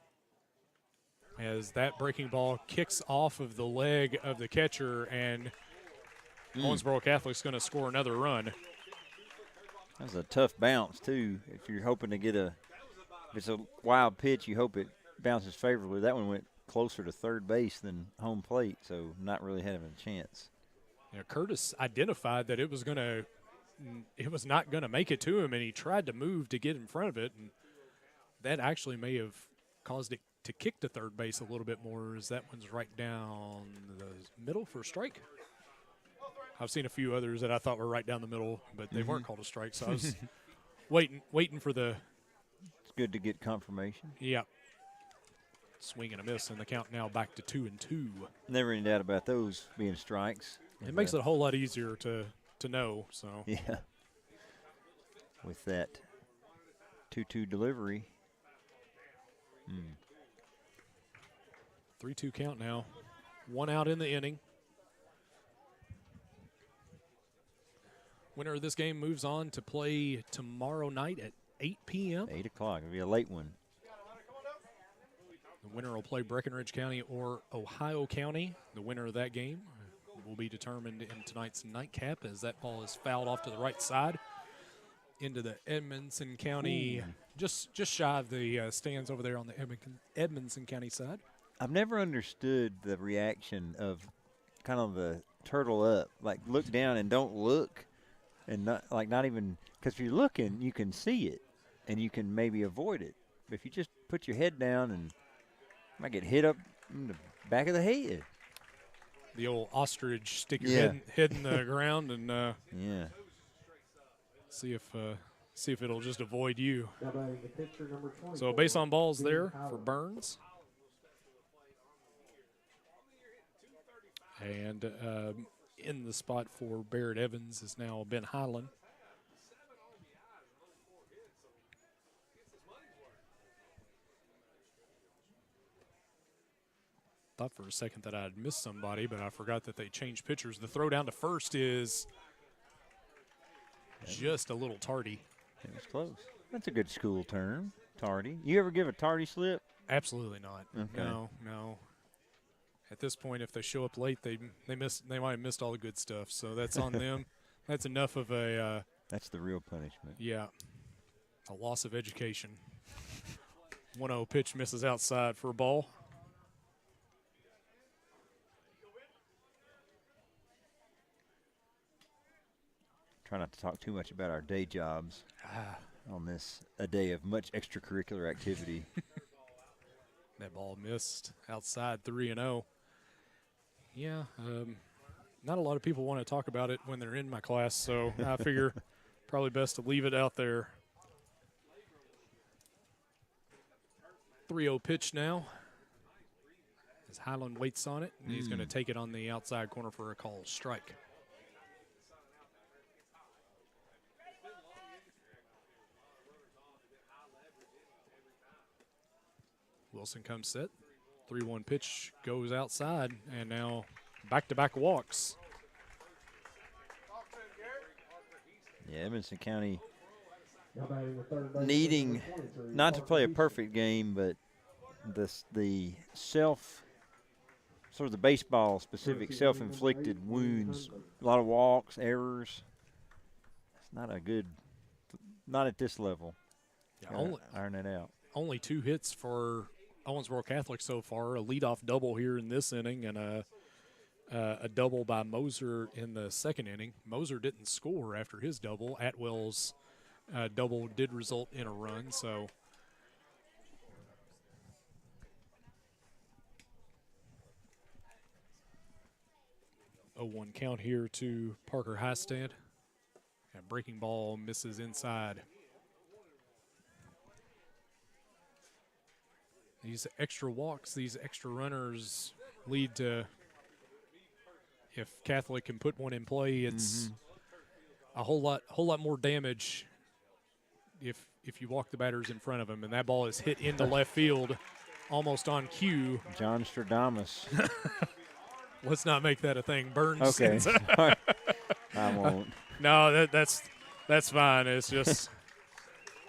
as that breaking ball kicks off of the leg of the catcher, and Owensboro Catholic's going to score another run. That was a tough bounce, too. If you're hoping to get if it's a wild pitch, you hope it bounces favorably. That one went closer to third base than home plate, so not really having a chance. Yeah, Curtis identified that it was not going to make it to him, and he tried to move to get in front of it, and that actually may have caused it to kick to third base a little bit more, as that one's right down the middle for a strike. I've seen a few others that I thought were right down the middle, but they weren't called a strike, so I was waiting for the. It's good to get confirmation. Yeah. Swing and a miss, and the count now back to 2-2. Never any doubt about those being strikes. It makes it a whole lot easier to know. So yeah. With that 2-2 delivery. 3-2 count now. One out in the inning. Winner of this game moves on to play tomorrow night at 8 p.m. 8 o'clock. It'll be a late one. The winner will play Breckinridge County or Ohio County. The winner of that game will be determined in tonight's nightcap as that ball is fouled off to the right side into the Edmonson County, just shy of the stands over there on the Edmonson County side. I've never understood the reaction of kind of the turtle up, like look down and don't look, and not even, because if you're looking, you can see it, and you can maybe avoid it. But if you just put your head down, and you might get hit up in the back of the head. The old ostrich, stick your head in the ground and see if it'll just avoid you. So base on balls there for Burns. And in the spot for Barrett Evans is now Ben Highland. Thought for a second that I'd missed somebody, but I forgot that they changed pitchers. The throw down to first is just a little tardy. It was close. That's a good school term, tardy. You ever give a tardy slip? Absolutely not. Okay. No. At this point, if they show up late, they might have missed all the good stuff. So that's on them. That's enough of a that's the real punishment. Yeah, a loss of education. 1-0 pitch misses outside for a ball. Try not to talk too much about our day jobs on a day of much extracurricular activity. That ball missed outside 3-0. Yeah, not a lot of people want to talk about it when they're in my class, so I figure probably best to leave it out there. 3-0 pitch now. As Highland waits on it, and he's going to take it on the outside corner for a call strike. Wilson comes set. 3-1 pitch goes outside, and now back-to-back walks. Yeah, Edmonson County needing not to play a perfect game, but the sort of the baseball-specific self-inflicted wounds, a lot of walks, errors. It's not at this level. Yeah, iron that out. Only 2 hits for Owensboro Catholic so far, a leadoff double here in this inning and a double by Moser in the second inning. Moser didn't score after his double. Atwell's double did result in a run, so. A 1 count here to Parker Highstand. And breaking ball misses inside. These extra walks, these extra runners lead to, if Catholic can put one in play, it's a whole lot more damage if you walk the batters in front of him. And that ball is hit into left field almost on cue. John Stradamus. Let's not make that a thing. Burns. Okay. I won't. No, that's fine. It's just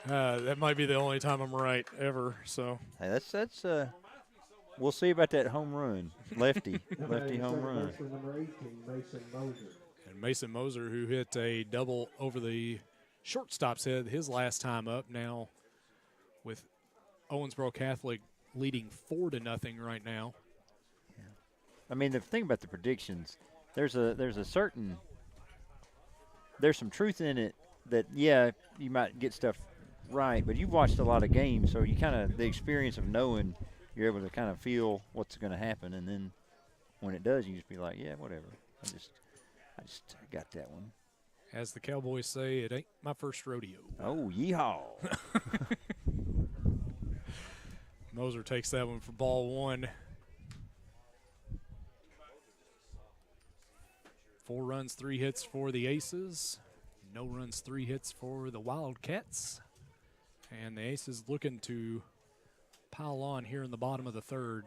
that might be the only time I'm right ever. So hey, that's we'll see about that home run, lefty home run. And Mason Moser, who hit a double over the shortstop's head his last time up, now with Owensboro Catholic leading 4-0 right now. Yeah. I mean, the thing about the predictions, there's some truth in it that, yeah, you might get stuff right, but you've watched a lot of games, so you kind of, the experience of knowing, you're able to kind of feel what's going to happen, and then when it does, you just be like, yeah, whatever. I just got that one. As the Cowboys say, it ain't my first rodeo. Oh, yeehaw. Moser takes that one for ball 1. 4 runs, 3 hits for the Aces. No runs, 3 hits for the Wildcats. And the Aces looking to pile on here in the bottom of the 3rd.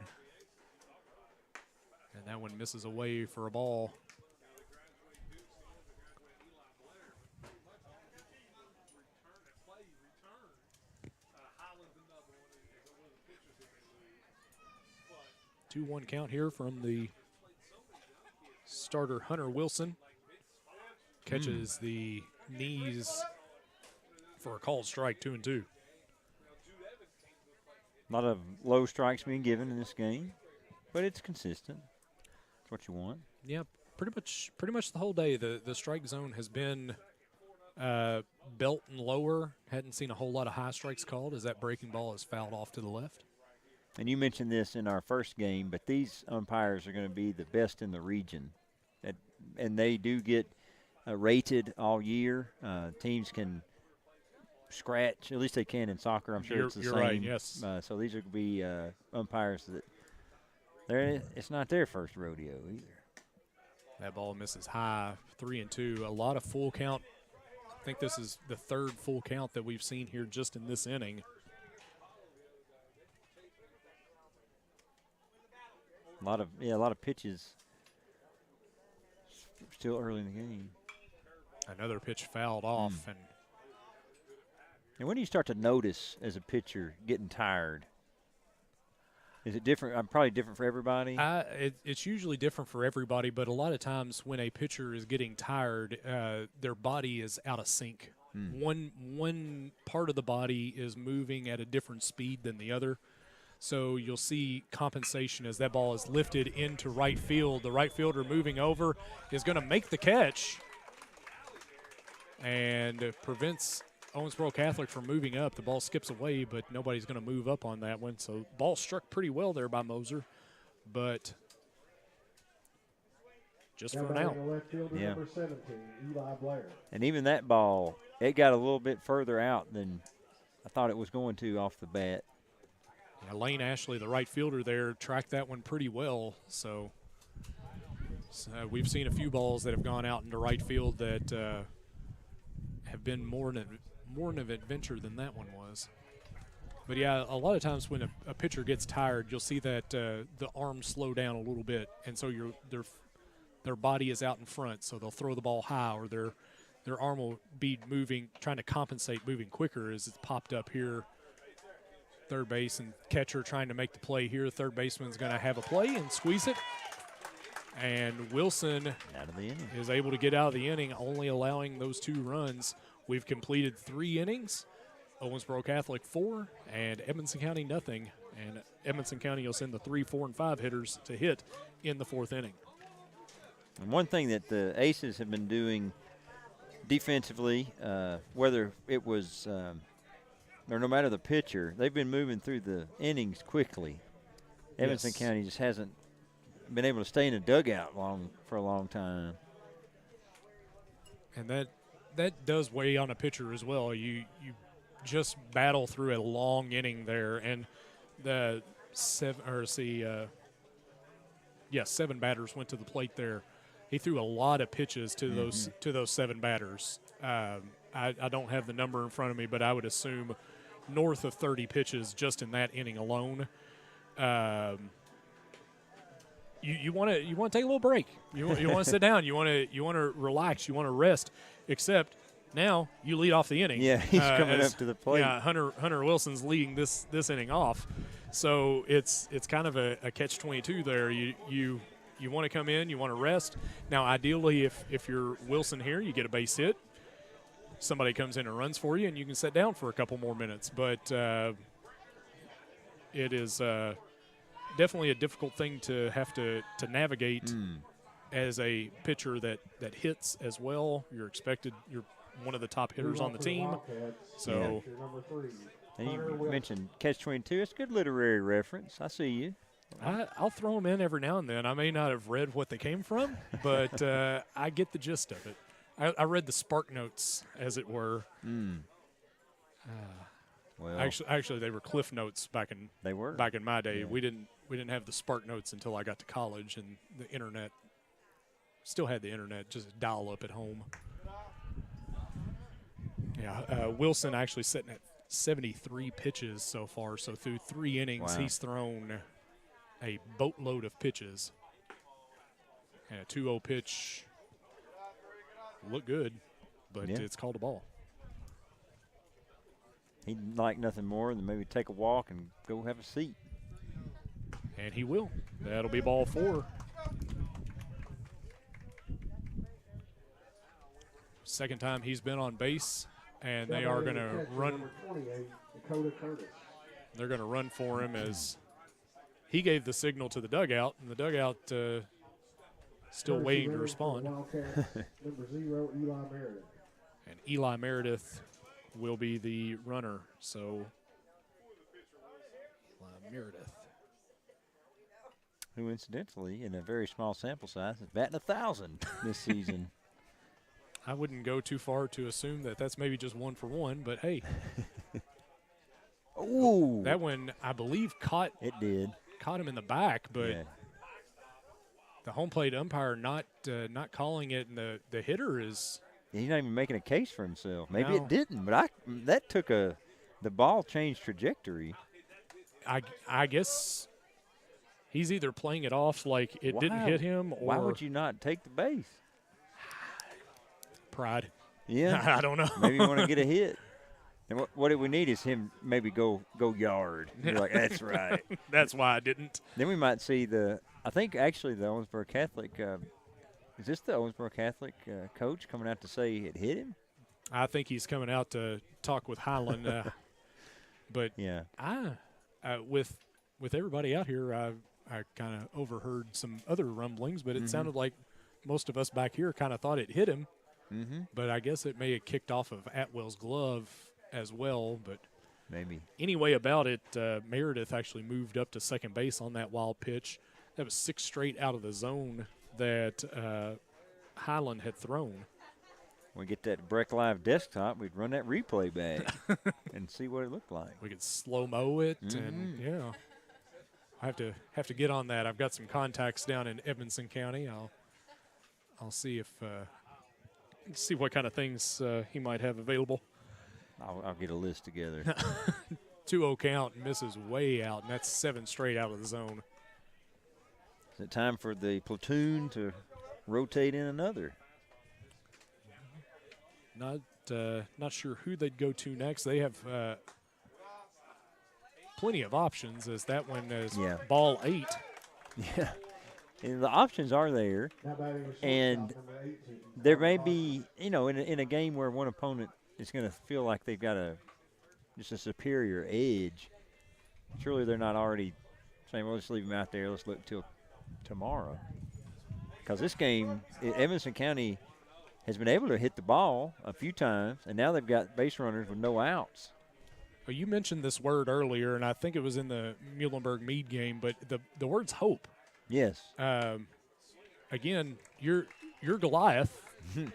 And that one misses away for a ball. 2-1 count here from the starter, Hunter Wilson. Catches the knees for a called strike, 2-2. A lot of low strikes being given in this game, but it's consistent. That's what you want. Yeah, pretty much the whole day. The strike zone has been belt and lower. Hadn't seen a whole lot of high strikes called as that breaking ball is fouled off to the left. And you mentioned this in our first game, but these umpires are going to be the best in the region. And they do get rated all year. Teams can scratch, at least they can in soccer. I'm sure it's the you're same. Right, yes. So these are going to be umpires that it's not their first rodeo either. That ball misses high, 3-2. A lot of full count. I think this is the third full count that we've seen here just in this inning. A lot of pitches still early in the game. Another pitch fouled off. And when do you start to notice as a pitcher getting tired? Is it different? Probably different for everybody. It's usually different for everybody, but a lot of times when a pitcher is getting tired, their body is out of sync. One part of the body is moving at a different speed than the other. So you'll see compensation as that ball is lifted into right field. The right fielder moving over is going to make the catch and prevents Owensboro Catholic from moving up. The ball skips away, but nobody's going to move up on that one. So ball struck pretty well there by Moser, but just for an out. Yeah. Number 17, Eli Blair. And even that ball, it got a little bit further out than I thought it was going to off the bat. Yeah, Lane Ashley, the right fielder there, tracked that one pretty well. So we've seen a few balls that have gone out into right field that have been more an adventure than that one was. But yeah, a lot of times when a pitcher gets tired, you'll see that the arms slow down a little bit, and so their body is out in front. So they'll throw the ball high, or their arm will be moving, trying to compensate, moving quicker as it's popped up here. Third base and catcher trying to make the play here. Third baseman's going to have a play and squeeze it. And Wilson out of the inning is able to get out of the inning, only allowing those 2 runs. We've completed 3 innings. Owensboro Catholic 4 and Edmonson County nothing. And Edmonson County will send the 3, 4, and 5 hitters to hit in the 4th inning. And one thing that the Aces have been doing defensively, whether it was or no matter the pitcher, they've been moving through the innings quickly. Edmonson County just hasn't been able to stay in the dugout for a long time. And that does weigh on a pitcher as well. You just battle through a long inning there, and the 7 batters went to the plate there. He threw a lot of pitches to those 7 batters. I don't have the number in front of me, but I would assume north of 30 pitches just in that inning alone. You want to take a little break. You want to sit down. You want to relax. You want to rest. Except now you lead off the inning. Yeah, he's coming up to the plate. Yeah, Hunter Wilson's leading this inning off. So it's kind of a catch-22 there. You want to come in. You want to rest. Now, ideally, if you're Wilson here, you get a base hit. Somebody comes in and runs for you, and you can sit down for a couple more minutes. But it is definitely a difficult thing to have to navigate as a pitcher that hits as well. You're one of the top hitters on the team. So, and you mentioned catch-22. It's a good literary reference. I see you. I'll throw them in every now and then. I may not have read what they came from, but I get the gist of it. I read the spark notes, as it were. Well, actually, they were cliff notes back in my day. Yeah. We didn't have the spark notes until I got to college, and the internet still had the internet, just dial up at home. Yeah, Wilson actually sitting at 73 pitches so far. So through 3 innings, he's thrown a boatload of pitches. And a 2-0 pitch looked good, but it's called a ball. He'd like nothing more than maybe take a walk and go have a seat. And he will. That'll be ball 4. Second time he's been on base, and they are going to run. They're going to run for him as he gave the signal to the dugout, and the dugout still waiting to respond. Number 0, Eli Meredith. And Eli Meredith will be the runner. So Eli Meredith, who incidentally, in a very small sample size, is batting 1,000 this season. I wouldn't go too far to assume that that's maybe just 1 for 1, but hey. Ooh. That one, I believe, caught him in the back, but the home plate umpire not calling it, and the hitter is. He's not even making a case for himself. Maybe No. it didn't, but that took the ball changed trajectory. I guess he's either playing it off like it didn't hit him, or why would you not take the base? Pride. Yeah. I don't know. Maybe you want to get a hit. And what we need is him maybe go yard. You're like, that's right. That's why I didn't. Then we might see I think actually the Owensboro Catholic, is this the Owensboro Catholic coach coming out to say it hit him? I think he's coming out to talk with Highland. But yeah, with everybody out here, I kind of overheard some other rumblings, but it sounded like most of us back here kind of thought it hit him. Mm-hmm. But I guess it may have kicked off of Atwell's glove as well. But maybe. Anyway about it, Meredith actually moved up to second base on that wild pitch. That was 6 straight out of the zone that Highland had thrown. When we get that Breck Live desktop, we'd run that replay back and see what it looked like. We could slow-mo it, and yeah. I have to get on that. I've got some contacts down in Edmonson County. I'll see if see what kind of things he might have available. I'll get a list together. 2-0 count, misses way out, and that's 7 straight out of the zone. Is it time for the platoon to rotate in another? Not sure who they'd go to next. They have plenty of options, as that one is ball 8. Yeah. And the options are there, and there may be, in a game where one opponent is going to feel like they've got just a superior edge. Surely they're not already saying, well, let's leave them out there. Let's look till tomorrow. Because this game, Edmonson County has been able to hit the ball a few times, and now they've got base runners with no outs. Well, you mentioned this word earlier, and I think it was in the Muhlenberg-Meade game, but the word's hope. Yes. Again, you're Goliath.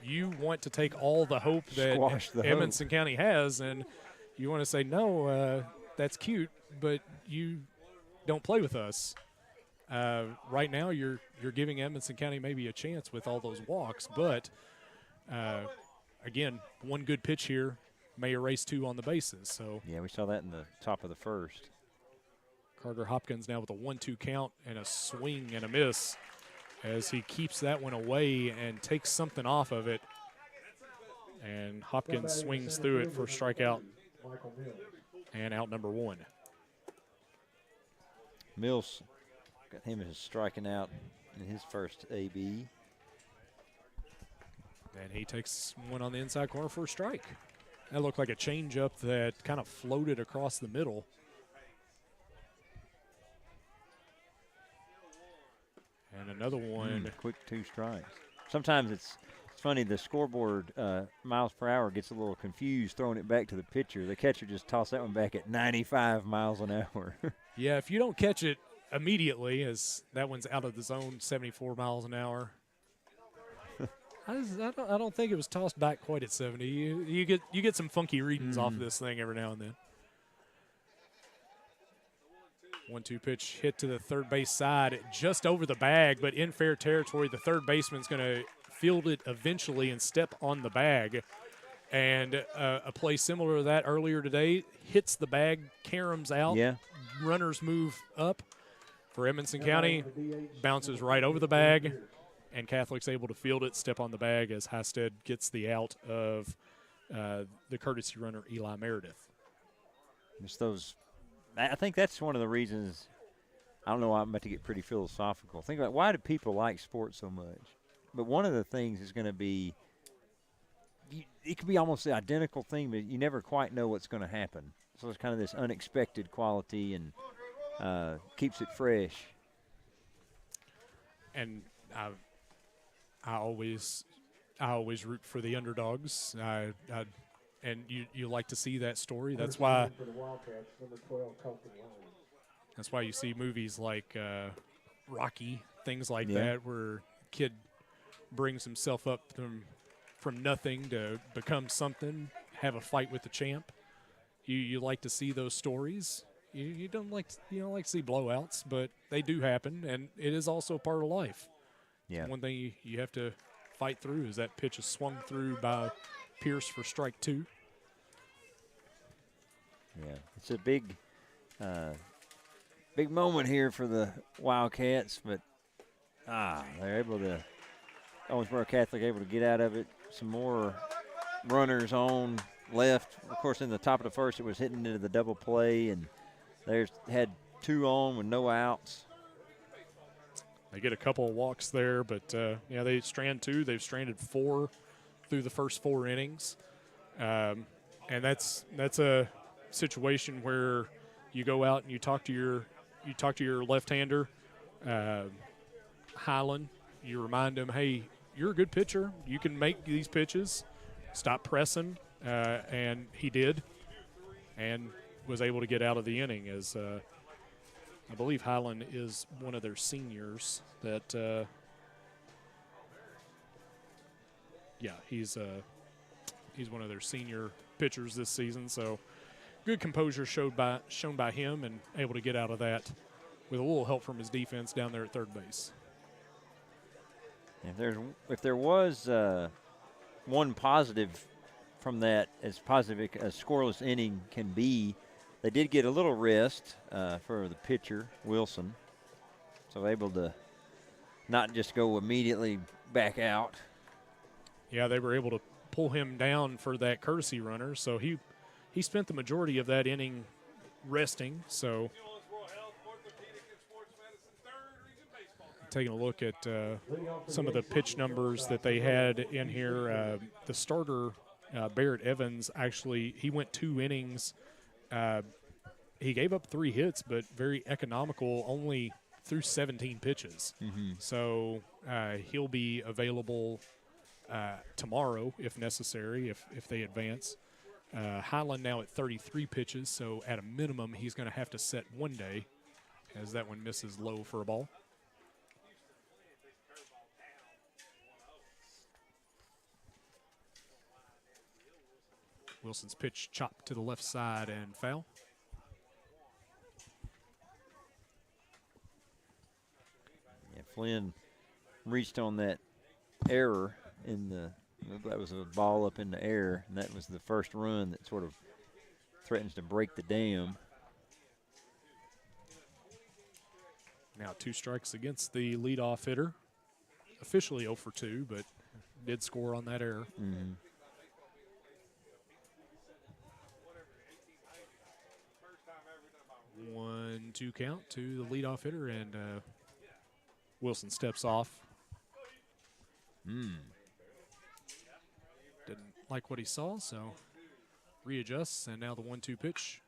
You want to take all the hope that Edmonson County has, and you want to say, no, that's cute, but you don't play with us. Right now, you're giving Edmonson County maybe a chance with all those walks, but again, one good pitch here may erase 2 on the bases. So yeah, we saw that in the top of the first. Carter Hopkins now with a 1-2 count and a swing and a miss as he keeps that one away and takes something off of it. And Hopkins swings through it for strikeout and out number 1. Mills got him as striking out in his first AB. And he takes one on the inside corner for a strike. That looked like a changeup that kind of floated across the middle. And another one. Quick 2 strikes. Sometimes it's funny, the scoreboard miles per hour gets a little confused throwing it back to the pitcher. The catcher just tossed that one back at 95 miles an hour. Yeah, if you don't catch it immediately, as that one's out of the zone, 74 miles an hour. I don't think it was tossed back quite at 70. You get some funky readings off of this thing every now and then. 1-2 pitch hit to the third base side, just over the bag, but in fair territory. The third baseman's going to field it eventually and step on the bag. And a play similar to that earlier today, hits the bag, caroms out. Yeah. Runners move up for Edmonson County, bounces right over the bag, and Catholic's able to field it, step on the bag as Hasted gets the out of the courtesy runner, Eli Meredith. Just those. I think that's one of the reasons I don't know, I'm about to get pretty philosophical. Think about why do people like sports so much? But one of the things is going to be, it could be almost the identical thing, but you never quite know what's going to happen. So it's kind of this unexpected quality and keeps it fresh. And I always root for the underdogs. And you like to see that story. That's why. For the Wildcats, number 12, Colton Lyon. That's why you see movies like Rocky, things like Yeah. that, where kid brings himself up from nothing to become something, have a fight with the champ. You like to see those stories. You don't like to see blowouts, but they do happen, and it is also part of life. Yeah. One thing you have to fight through is that pitch is swung through by Pierce for strike 2. Yeah. It's a big moment here for the Wildcats, but they're able to, Owensboro Catholic able to get out of it. Some more runners on left. Of course, in the top of the first, it was hitting into the double play, and there's had 2 on with no outs. They get a couple of walks there, but they strand 2. They've stranded 4 through the first 4 innings, and that's a situation where you go out and you talk to your left-hander, Highland. You remind him, hey, you're a good pitcher. You can make these pitches. Stop pressing, and he did, and was able to get out of the inning. As I believe Highland is one of their seniors. He's one of their senior pitchers this season. So good composure shown by him, and able to get out of that with a little help from his defense down there at third base. If there was one positive from that, as positive a scoreless inning can be, they did get a little rest for the pitcher, Wilson, so able to not just go immediately back out. Yeah, they were able to pull him down for that courtesy runner, so he spent the majority of that inning resting. So taking a look at some of the pitch numbers that they had in here, the starter, Barrett Evans, actually, he went 2 innings. He gave up 3 hits, but very economical, only through 17 pitches. Mm-hmm. So he'll be available tomorrow if necessary, if they advance. Highland now at 33 pitches, so at a minimum he's going to have to set 1 day, as that one misses low for a ball. Wilson's pitch chopped to the left side and foul. Yeah, Flynn reached on that error that was a ball up in the air, and that was the first run that sort of threatens to break the dam. Now 2 strikes against the leadoff hitter. Officially 0 for 2, but did score on that error. Mm-hmm. 1-2 count to the leadoff hitter, and Wilson steps off. Didn't like what he saw, so readjusts, and now the 1-2 pitch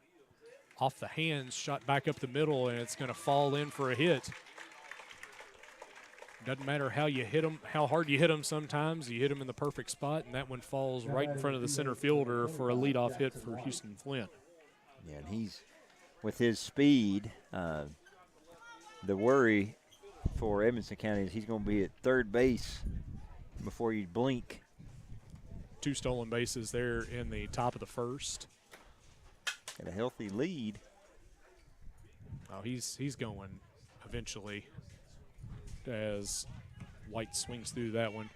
off the hands, shot back up the middle, and it's going to fall in for a hit. Doesn't matter how you hit him, how hard you hit him. Sometimes you hit him in the perfect spot, and that one falls right in front of the center fielder for a leadoff hit for Houston Flynn. Yeah, and he's, with his speed, the worry for Edmonson County is he's going to be at third base before you blink. 2 stolen bases there in the top of the first. Got a healthy lead. Oh, he's going eventually as White swings through that one.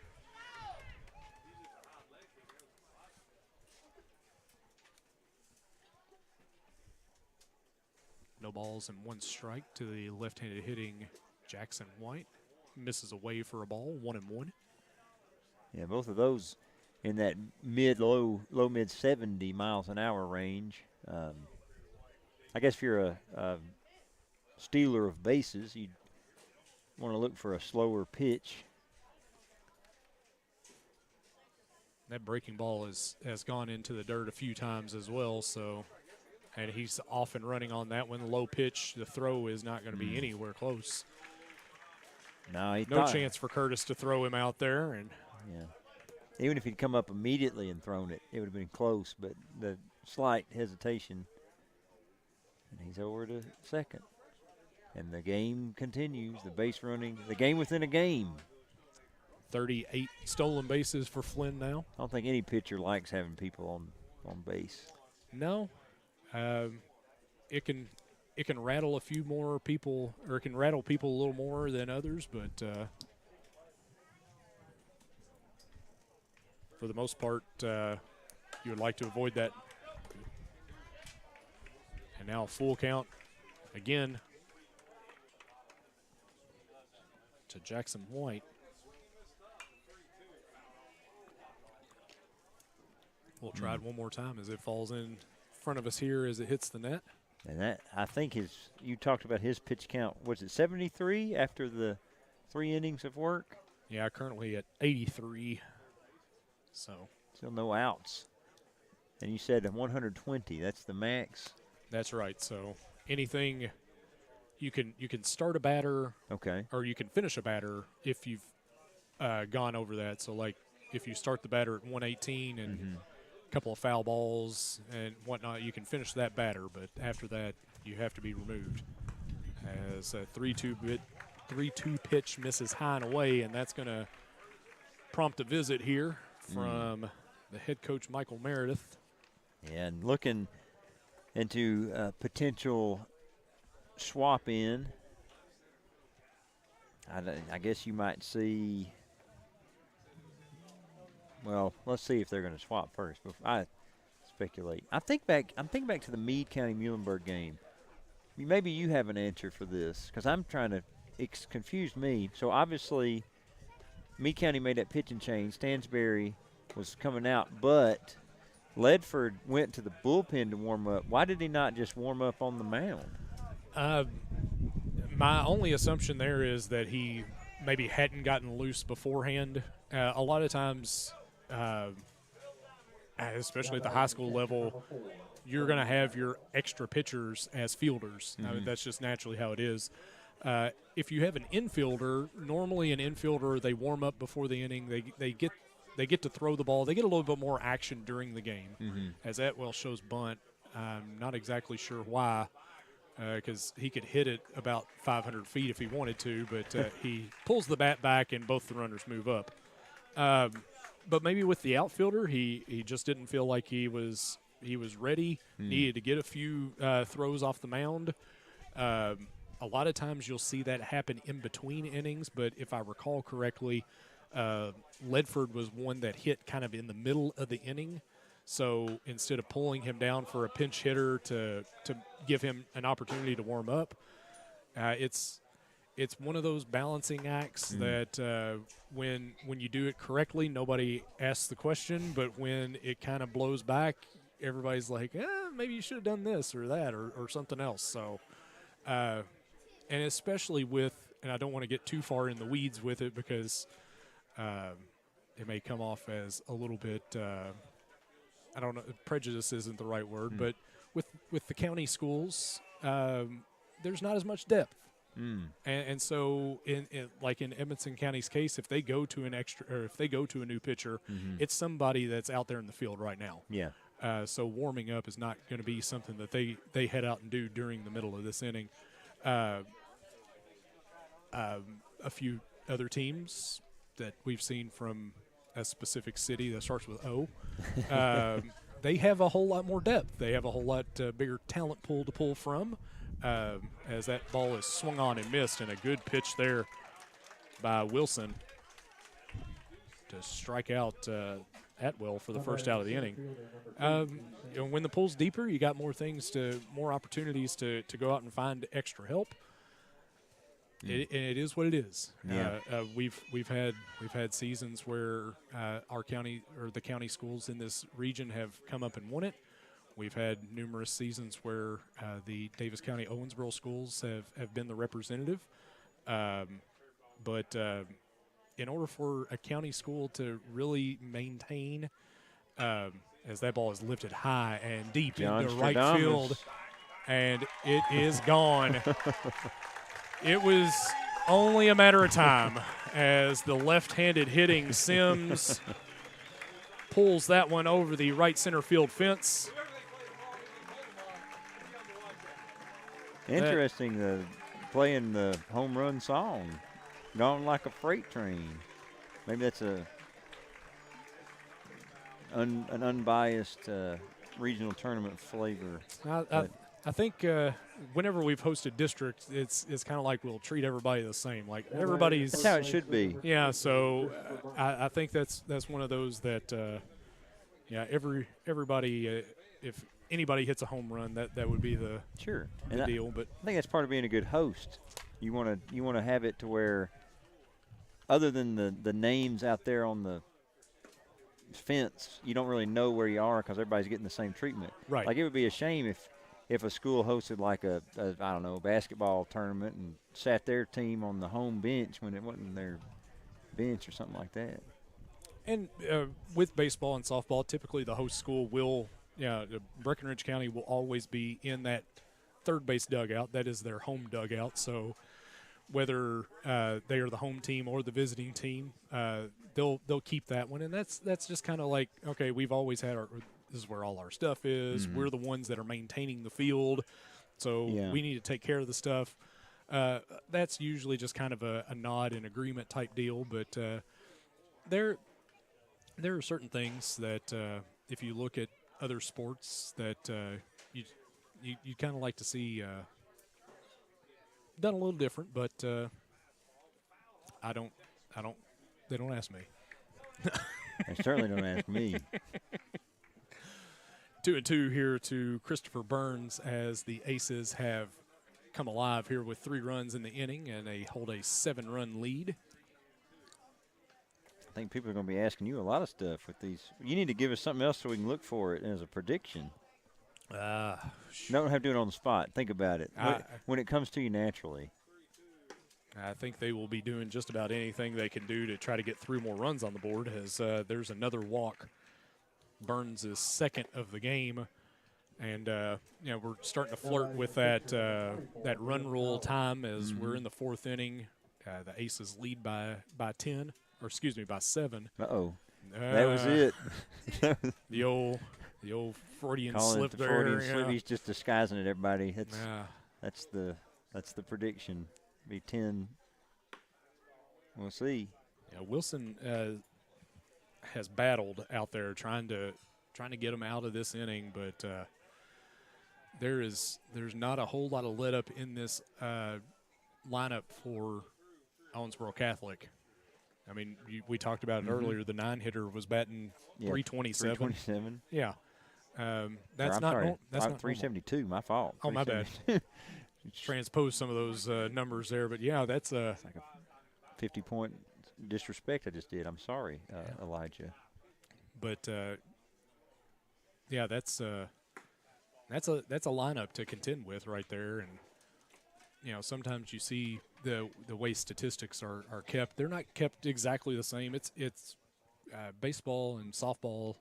No balls and 1 strike to the left-handed hitting Jackson White. Misses away for a ball, 1-1. Yeah, both of those in that low mid 70 miles an hour range. I guess if you're a stealer of bases. You want to look for a slower pitch. That breaking ball has gone into the dirt a few times as well, so, and he's off and running on that one. Low pitch, the throw is not going to be anywhere close. No chance for Curtis to throw him out there. And yeah. Even if he'd come up immediately and thrown it, it would have been close, but the slight hesitation. And he's over to second. And the game continues, the base running, the game within a game. 38 stolen bases for Flynn now. I don't think any pitcher likes having people on base. No. It can rattle a few more people, or it can rattle people a little more than others, but for the most part, you would like to avoid that. And now a full count again to Jackson White. We'll try it one more time as it falls in front of us here as it hits the net. And that, I think, you talked about his pitch count. Was it 73 after the 3 innings of work? Yeah, currently at 83. So still no outs. And you said 120. That's the max. That's right. So anything you can start a batter, okay, or you can finish a batter if you've gone over that. So like if you start the batter at 118 and a couple of foul balls and whatnot, you can finish that batter. But after that, you have to be removed. As a 3-2 pitch misses high and away, and that's going to prompt a visit here from the head coach, Michael Meredith. And looking into potential swap in, I guess you might see. Well, let's see if they're going to swap first. Before I speculate, I'm thinking back to the Meade County Muhlenberg game. Maybe you have an answer for this because I'm trying to. It's confused me. So obviously, Meade County made that pitching change. Stansberry was coming out, but Ledford went to the bullpen to warm up. Why did he not just warm up on the mound? My only assumption there is that he maybe hadn't gotten loose beforehand. A lot of times, especially at the high school level, you're going to have your extra pitchers as fielders. I mean, that's just naturally how it is. If you have an infielder, normally an infielder, they warm up before the inning. They get to throw the ball. They get a little bit more action during the game. As Atwell shows bunt, I'm not exactly sure why, because he could hit it about 500 feet if he wanted to, but he pulls the bat back and both the runners move up. But maybe with the outfielder, he just didn't feel like he was ready, needed to get a few throws off the mound. A lot of times you'll see that happen in between innings, but if I recall correctly, Ledford was one that hit kind of in the middle of the inning. So instead of pulling him down for a pinch hitter to give him an opportunity to warm up, it's one of those balancing acts that when you do it correctly, nobody asks the question, but when it kind of blows back, everybody's like, maybe you should have done this or that or something else. So, and especially with, and I don't want to get too far in the weeds with it because it may come off as a little bit, I don't know, prejudice isn't the right word, but with the county schools, there's not as much depth. And so in Edmonson County's case, if they go to a new pitcher, it's somebody that's out there in the field right now. Yeah. So warming up is not going to be something that they head out and do during the middle of this inning. A few other teams that we've seen from a specific city that starts with O, they have a whole lot more depth. They have a whole lot bigger talent pool to pull from. As that ball is swung on and missed, and a good pitch there by Wilson to strike out Atwell for the first out of the inning. When the pool's deeper, you got more opportunities to go out and find extra help. It is what it is. Yeah. We've had seasons where our county or the county schools in this region have come up and won it. We've had numerous seasons where the Davis County Owensboro schools have been the representative. But in order for a county school to really maintain, as that ball is lifted high and deep into right field, and it is gone. It was only a matter of time as the left-handed hitting Sims pulls that one over the right center field fence. Interesting, playing the home run song, "Gone Like a Freight Train." Maybe that's an unbiased regional tournament flavor. I think whenever we've hosted districts, it's kind of like we'll treat everybody the same. Like everybody's. That's how it should be. Yeah, so I think that's one of those that everybody if anybody hits a home run, that would be the deal. But I think that's part of being a good host. You want to have it to where, other than the names out there on the fence, you don't really know where you are because everybody's getting the same treatment. Right. Like, it would be a shame if a school hosted like a I don't know, basketball tournament and sat their team on the home bench when it wasn't their bench or something like that. And with baseball and softball, typically the host school will, Breckinridge County will always be in that third base dugout. That is their home dugout. So whether they are the home team or the visiting team, they'll keep that one. And that's just kind of like, okay, we've always had this is where all our stuff is. Mm-hmm. We're the ones that are maintaining the field, so we need to take care of the stuff. That's usually just kind of a nod and agreement type deal. But there are certain things that if you look at other sports that you kind of like to see done a little different, but I don't. They don't ask me. They certainly don't ask me. 2-2 here to Christopher Burns as the Aces have come alive here with 3 runs in the inning and hold a 7-run lead. I think people are going to be asking you a lot of stuff with these. You need to give us something else so we can look for it as a prediction. Don't have to do it on the spot. Think about it. When it comes to you naturally. I think they will be doing just about anything they can do to try to get 3 more runs on the board as there's another walk. Burns is second of the game. And, we're starting to flirt with that run rule time as we're in the 4th inning. The Aces lead by 10, or excuse me, by 7. Uh-oh. That was it. The old Freudian slip there. Freudian slip. He's just disguising it, everybody. That's the prediction. Be 10. We'll see. Yeah, Wilson has battled out there trying to get him out of this inning, but there's not a whole lot of let up in this lineup for Owensboro Catholic. I mean, we talked about it earlier. The 9-hitter was batting 327. 327. Yeah. That's not 372. My fault. Oh, my bad. Transpose some of those numbers there, but yeah, that's it's like a 50-point disrespect I just did. I'm sorry, Elijah. But that's a lineup to contend with right there, and sometimes you see the way statistics are kept. They're not kept exactly the same. It's baseball and softball.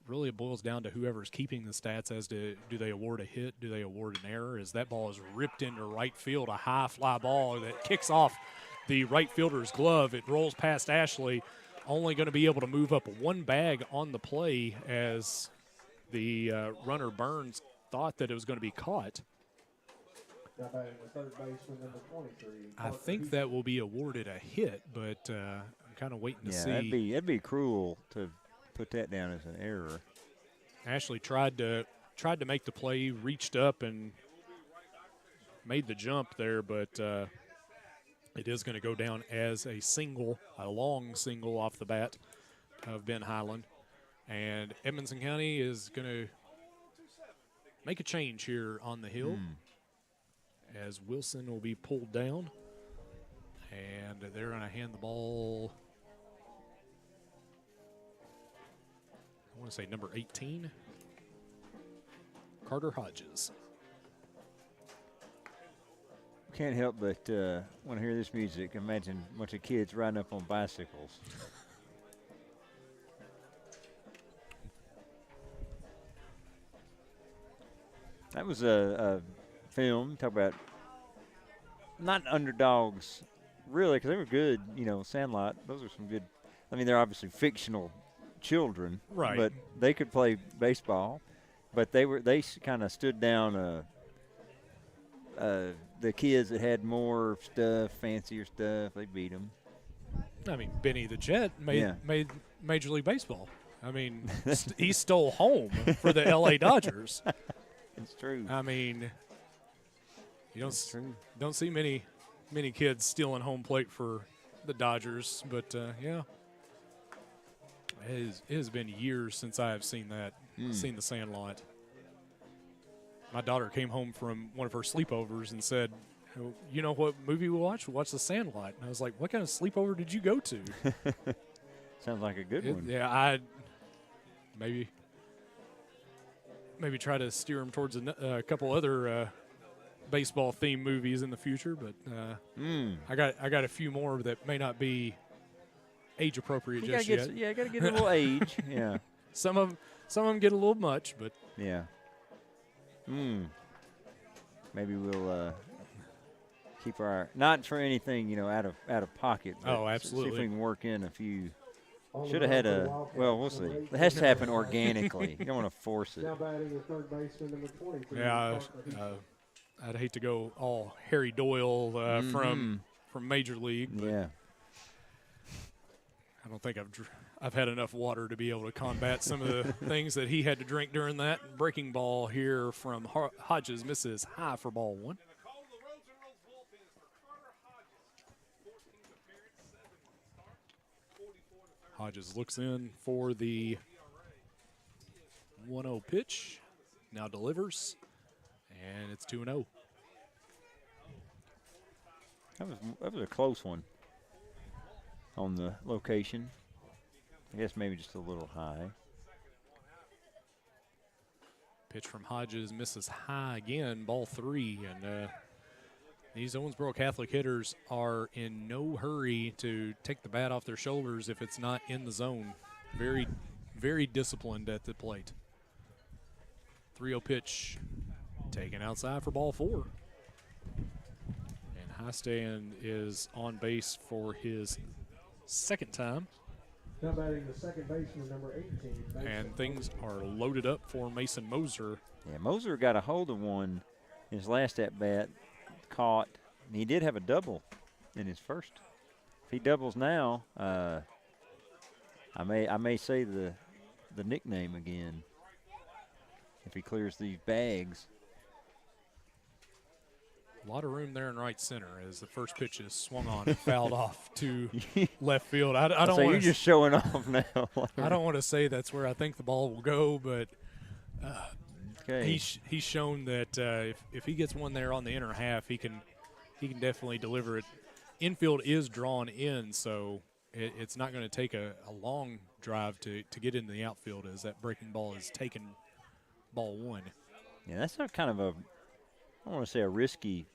Really it boils down to whoever's keeping the stats as to do they award a hit, do they award an error, as that ball is ripped into right field, a high fly ball that kicks off the right fielder's glove. It rolls past Ashley, only going to be able to move up 1 bag on the play as the runner Burns thought that it was going to be caught. I think that will be awarded a hit, but I'm kind of waiting to see. That'd be cruel to put that down as an error. Ashley tried to make the play, reached up and made the jump there, but it is going to go down as a long single off the bat of Ben Highland. And Edmonson County is going to make a change here on the hill as Wilson will be pulled down. And they're going to hand the ball, I want to say number 18. Carter Hodges. Can't help but when I hear this music, imagine a bunch of kids riding up on bicycles. That was a film, talk about not underdogs, really, because they were good, Sandlot. Those are some good, they're obviously fictional children. Right. But they could play baseball. But they kind of stood down the kids that had more stuff, fancier stuff. They beat them. Benny the Jet made Major League Baseball. He stole home for the L.A. Dodgers. It's true. You don't see many kids stealing home plate for the Dodgers, but it has been years since I have seen that, seen the Sandlot. My daughter came home from one of her sleepovers and said, "You know what movie we watched? We watched The Sandlot." And I was like, "What kind of sleepover did you go to?" Sounds like a good one. Yeah, I maybe try to steer him towards a couple other baseball-themed movies in the future, but I got a few more that may not be age-appropriate just yet. I got to get a little age. Yeah. Some of them get a little much, but yeah. Maybe we'll keep our not for anything out of pocket. But oh, absolutely. See if we can work in a few. Should have had we'll see. It has to happen organically. You don't want to force it. Now batting the third baseman, number 23. Yeah, I'd hate to go all Harry Doyle from Major League. Yeah. I don't think I've had enough water to be able to combat some of the things that he had to drink during that. Breaking ball here from Hodges, misses high for ball one. Hodges looks in for the 1-0 pitch, now delivers, and it's 2-0. That was a close one on the location. I guess maybe just a little high. Pitch from Hodges misses high again, ball three, and these Owensboro Catholic hitters are in no hurry to take the bat off their shoulders if it's not in the zone. Very, very disciplined at the plate. 3-0 pitch taken outside for ball four. And Heistand is on base for his second time. Now batting the second baseman, number 18. And things are loaded up for Mason Moser. Yeah, Moser got a hold of one in his last at-bat, caught. And he did have a double in his first. If he doubles now, I may say the nickname again if he clears these bags. A lot of room there in right center as the first pitch is swung on and fouled off to left field. I don't so want you're just showing off now. I don't want to say that's where I think the ball will go, but okay. he's shown that if he gets one there on the inner half, he can definitely deliver it. Infield is drawn in, so it's not going to take a long drive to get into the outfield as that breaking ball is taken ball one. Yeah, that's not kind of I don't want to say a risky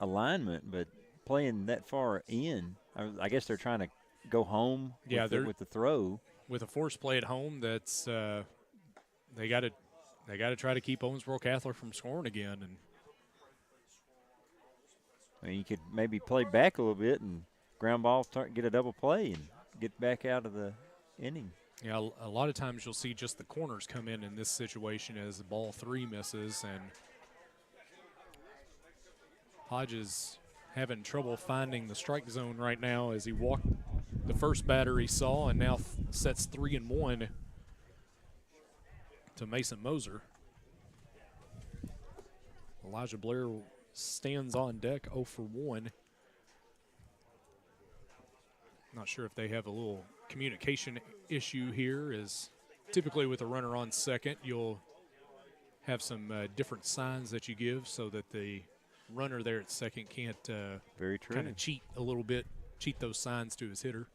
alignment, but playing that far in, I guess they're trying to go home with the throw. With a force play at home, that's they got to try to keep Owensboro Catholic from scoring again. And I mean, you could maybe play back a little bit and ground ball, get a double play and get back out of the inning. Yeah, a lot of times you'll see just the corners come in this situation as the ball three misses, and Hodges having trouble finding the strike zone right now as he walked the first batter he saw and now sets 3-1 to Mason Moser. Elijah Blair stands on deck 0 for 1. Not sure if they have a little communication issue here, as typically with a runner on second, you'll have some different signs that you give so that the runner there at second can't kind of cheat a little bit, cheat those signs to his hitter.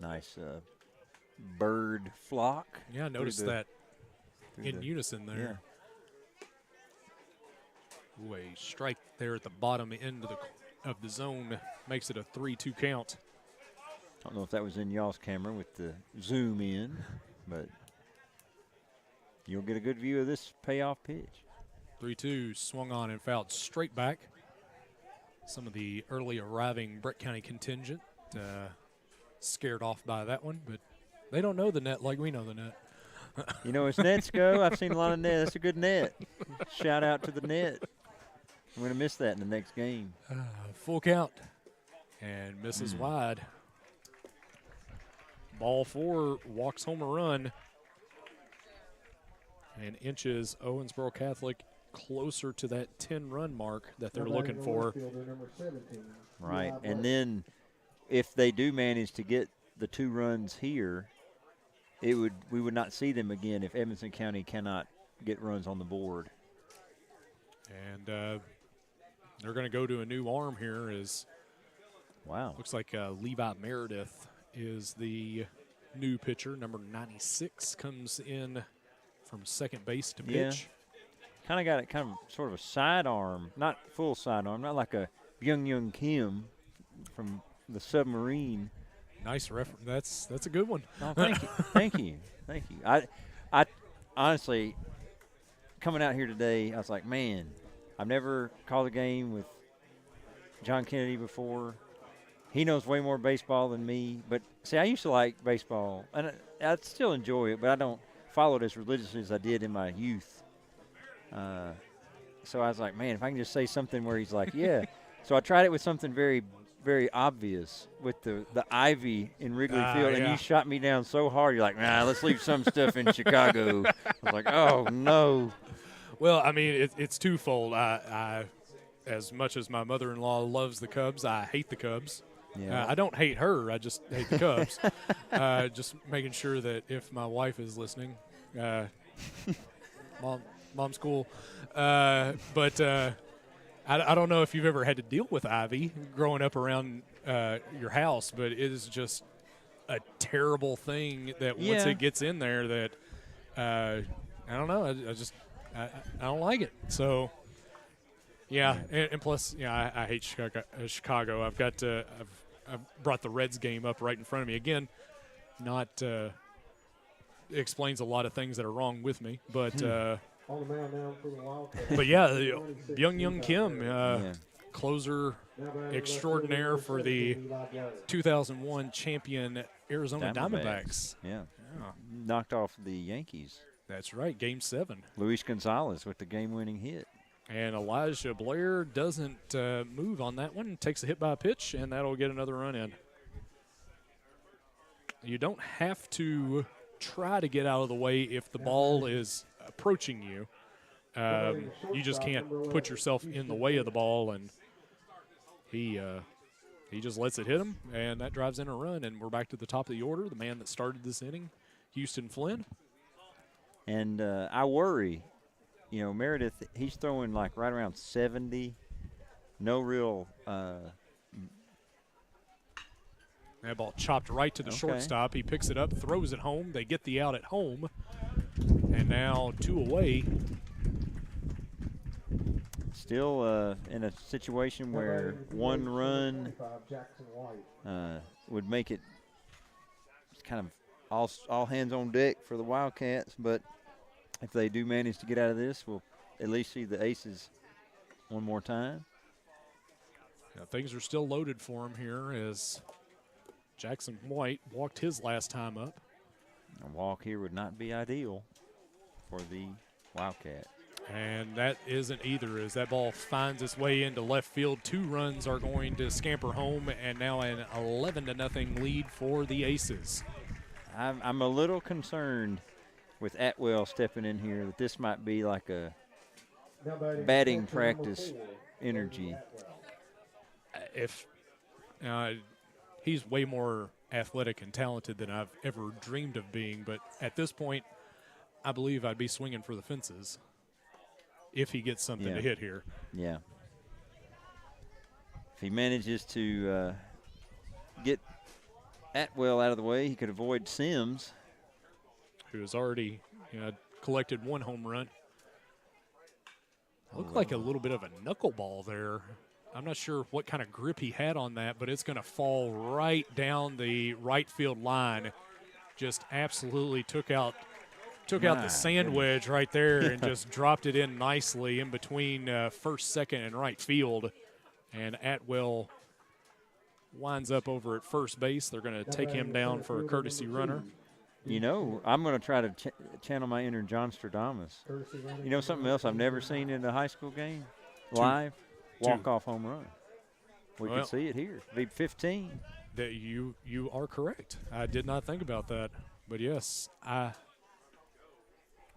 Nice bird flock. Yeah, I noticed that in the- unison there. Ooh, a strike there at the bottom end of the zone makes it a 3-2 count. I don't know if that was in y'all's camera with the zoom in, but you'll get a good view of this payoff pitch. 3-2 swung on and fouled straight back. Some of the early arriving Brett County contingent scared off by that one, but they don't know the net like we know the net. You know, as nets go, I've seen a lot of net. That's a good net. Shout out to the net. I'm going to miss that in the next game. Full count and misses wide. Ball 4 walks home a run and inches Owensboro Catholic closer to that 10-run mark that they're looking for. Right, and then if they do manage to get the 2 runs here, we would not see them again if Edmonson County cannot get runs on the board. And they're going to go to a new arm here. Looks like Levi Meredith is the new pitcher. Number 96 comes in from second base to pitch. Kind of got it, sort of a sidearm, not full sidearm, not like a Byung Kim from the Submarine. Nice reference. That's a good one. Oh, thank you. I honestly, coming out here today, I was like, man, I've never called a game with John Kennedy before. He knows way more baseball than me. But, see, I used to like baseball, and I still enjoy it, but I don't follow it as religiously as I did in my youth. So I was like, man, if I can just say something where he's like, yeah. So I tried it with something very, very obvious with the ivy in Wrigley Field, and you shot me down so hard. You're like, nah, let's leave some stuff in Chicago. I was like, oh, no. Well, I mean, it's twofold. I as much as my mother-in-law loves the Cubs, I hate the Cubs. Yeah. I don't hate her. I just hate the Cubs. Just making sure that if my wife is listening, mom's cool. But I don't know if you've ever had to deal with ivy growing up around your house, but it is just a terrible thing that once it gets in there that I don't know. I don't like it. So, and plus, I hate Chicago. I've brought the Reds game up right in front of me again. Explains a lot of things that are wrong with me, but. But Byung Kim, closer extraordinaire for the 2001 champion Arizona Diamondbacks. Yeah. Knocked off the Yankees. That's right, Game 7. Luis Gonzalez with the game-winning hit. And Elijah Blair doesn't move on that one. Takes a hit by a pitch, and that'll get another run in. You don't have to try to get out of the way if the ball is approaching you. You just can't put yourself in the way of the ball, and he just lets it hit him, and that drives in a run, and we're back to the top of the order. The man that started this inning, Houston Flynn. And I worry, Meredith, he's throwing like right around 70. No real that ball chopped right to the shortstop. He picks it up, throws it home. They get the out at home. And now 2 away. Still in a situation where 1 run would make it kind of all hands on deck for the Wildcats. But if they do manage to get out of this, we'll at least see the Aces one more time. Things are still loaded for him here as Jackson White walked his last time up. A walk here would not be ideal for the Wildcats. And that isn't either, as that ball finds its way into left field. 2 runs are going to scamper home, and now an 11-0 lead for the Aces. I'm a little concerned with Atwell stepping in here that this might be like a batting practice energy. He's way more athletic and talented than I've ever dreamed of being, but at this point, I believe I'd be swinging for the fences if he gets something to hit here. Yeah. If he manages to get Atwell out of the way. He could avoid Sims. Who has already collected 1 home run. Looked like a little bit of a knuckleball there. I'm not sure what kind of grip he had on that, but it's going to fall right down the right field line. Just absolutely took out the sand wedge right there and just dropped it in nicely in between first, second, and right field. And Atwell winds up over at first base. They're going to take him down for a courtesy runner. You know, I'm going to try to channel my inner John Stradamus. You know something else I've never seen in a high school game live? Walk-off home run. We can see it here. Be 15. That you are correct. I did not think about that. But, yes, I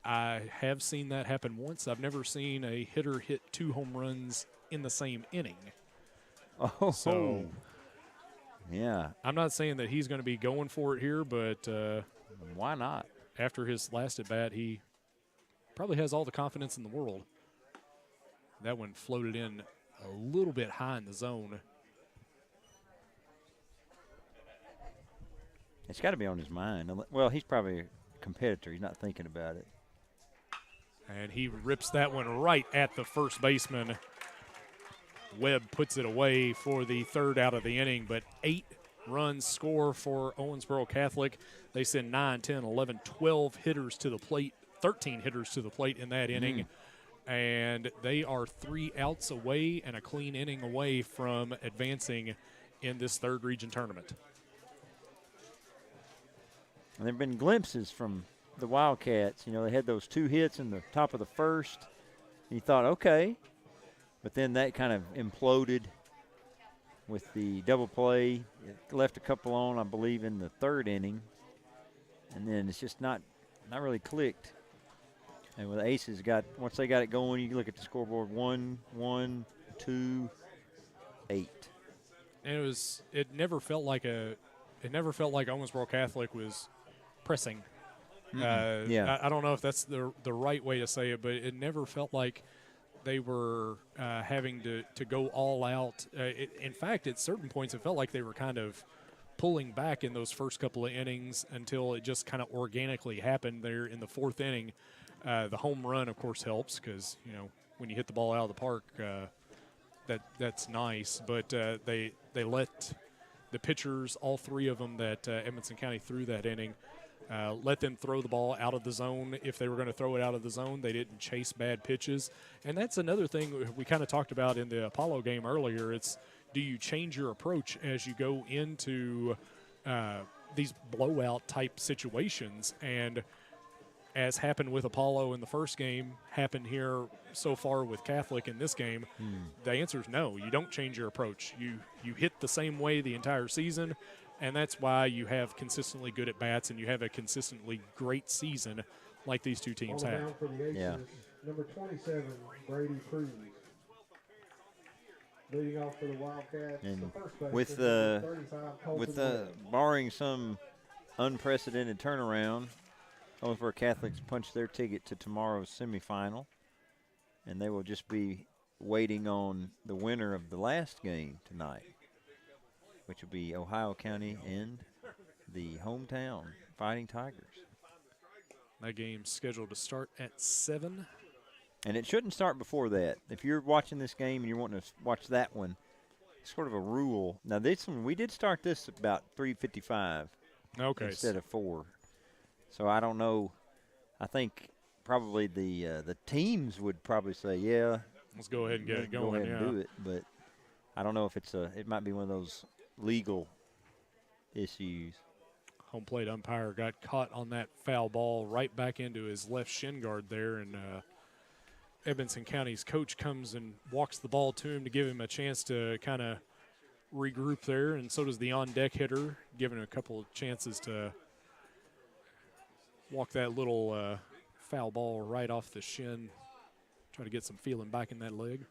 have seen that happen once. I've never seen a hitter hit 2 home runs in the same inning. Oh, so yeah. I'm not saying that he's going to be going for it here, but why not? After his last at-bat, he probably has all the confidence in the world. That one floated in a little bit high in the zone. It's got to be on his mind. Well, he's probably a competitor. He's not thinking about it. And he rips that one right at the first baseman. Webb puts it away for the 3rd out of the inning, but 8 runs score for Owensboro Catholic. They send 9, 10, 11, 12 hitters to the plate, 13 hitters to the plate in that inning. And they are 3 outs away and a clean inning away from advancing in this 3rd region tournament. And there have been glimpses from the Wildcats. You know, they had those 2 hits in the top of the 1st. And you thought, okay. But then that kind of imploded with the double play. It left a couple on, I believe, in the 3rd inning. And then it's just not really clicked. And with the Aces once they got it going, you look at the scoreboard, 1, 1, 2, 8. And it never felt like Owensboro Catholic was pressing. Yeah. I don't know if that's the right way to say it, but it never felt like they were having to go all out. In fact, at certain points, it felt like they were kind of pulling back in those first couple of innings until it just kind of organically happened there in the 4th inning. The home run, of course, helps because, when you hit the ball out of the park, that's nice. But they let the pitchers, all 3 of them that Edmonson County threw that inning, let them throw the ball out of the zone. If they were going to throw it out of the zone, they didn't chase bad pitches. And that's another thing we kind of talked about in the Apollo game earlier. It's, do you change your approach as you go into these blowout-type situations? And as happened with Apollo in the first game, happened here so far with Catholic in this game, the answer is no. You don't change your approach. You hit the same way the entire season, and that's why you have consistently good at-bats and you have a consistently great season like these 2 teams have. Yeah. Number 27, Brady Cruz. Leading off for the Wildcats. And with barring some unprecedented turnaround, Owensboro Catholics punched their ticket to tomorrow's semifinal, and they will just be waiting on the winner of the last game tonight, which will be Ohio County and the hometown Fighting Tigers. That game's scheduled to start at 7. And it shouldn't start before that. If you're watching this game and you're wanting to watch that one, it's sort of a rule. Now, this one, we did start this about 3:55 instead of 4. So I don't know. I think probably the teams would probably say, yeah. Let's go ahead and get it going. Go ahead and do it. But I don't know if it might be one of those legal issues. Home plate umpire got caught on that foul ball right back into his left shin guard there, and Edmonson County's coach comes and walks the ball to him to give him a chance to kind of regroup there, and so does the on-deck hitter, giving him a couple of chances to walk that little foul ball right off the shin, try to get some feeling back in that leg.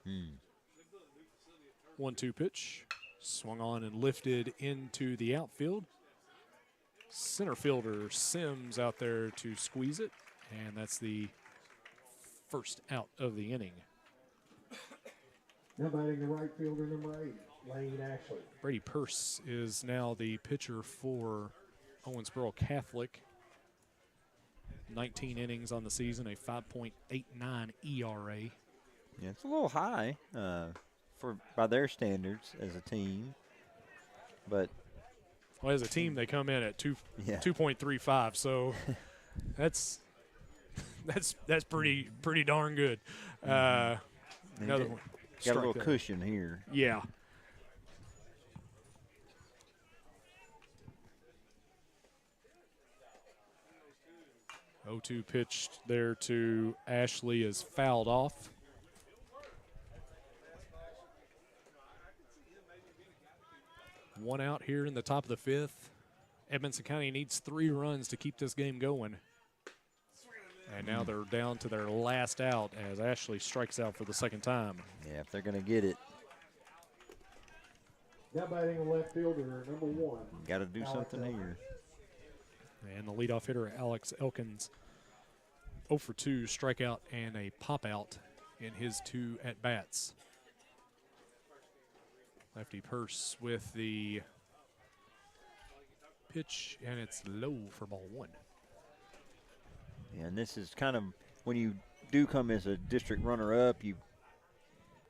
1-2 pitch, swung on and lifted into the outfield. Center fielder Sims out there to squeeze it, and that's the first out of the inning. Now batting the right fielder, number 8, Lane Ashley. Brady Purse is now the pitcher for Owensboro Catholic. 19 innings on the season, a 5.89 ERA. Yeah, it's a little high by their standards as a team, but well, as a team they come in at 2.35, so that's pretty darn good. Another one. Got a little cushion here. Yeah. O2 pitched there to Ashley is fouled off. One out here in the top of the 5th. Edmonson County needs 3 runs to keep this game going. And now they're down to their last out as Ashley strikes out for the second time. Yeah, if they're going to get it. Now batting the left fielder, number 1. Got to do something here. And the leadoff hitter, Alex Elkins, 0 for 2, strikeout and a pop out in his 2 at-bats. Lefty Purse with the pitch, and it's low for ball 1. Yeah, and this is kind of, when you do come as a district runner-up, you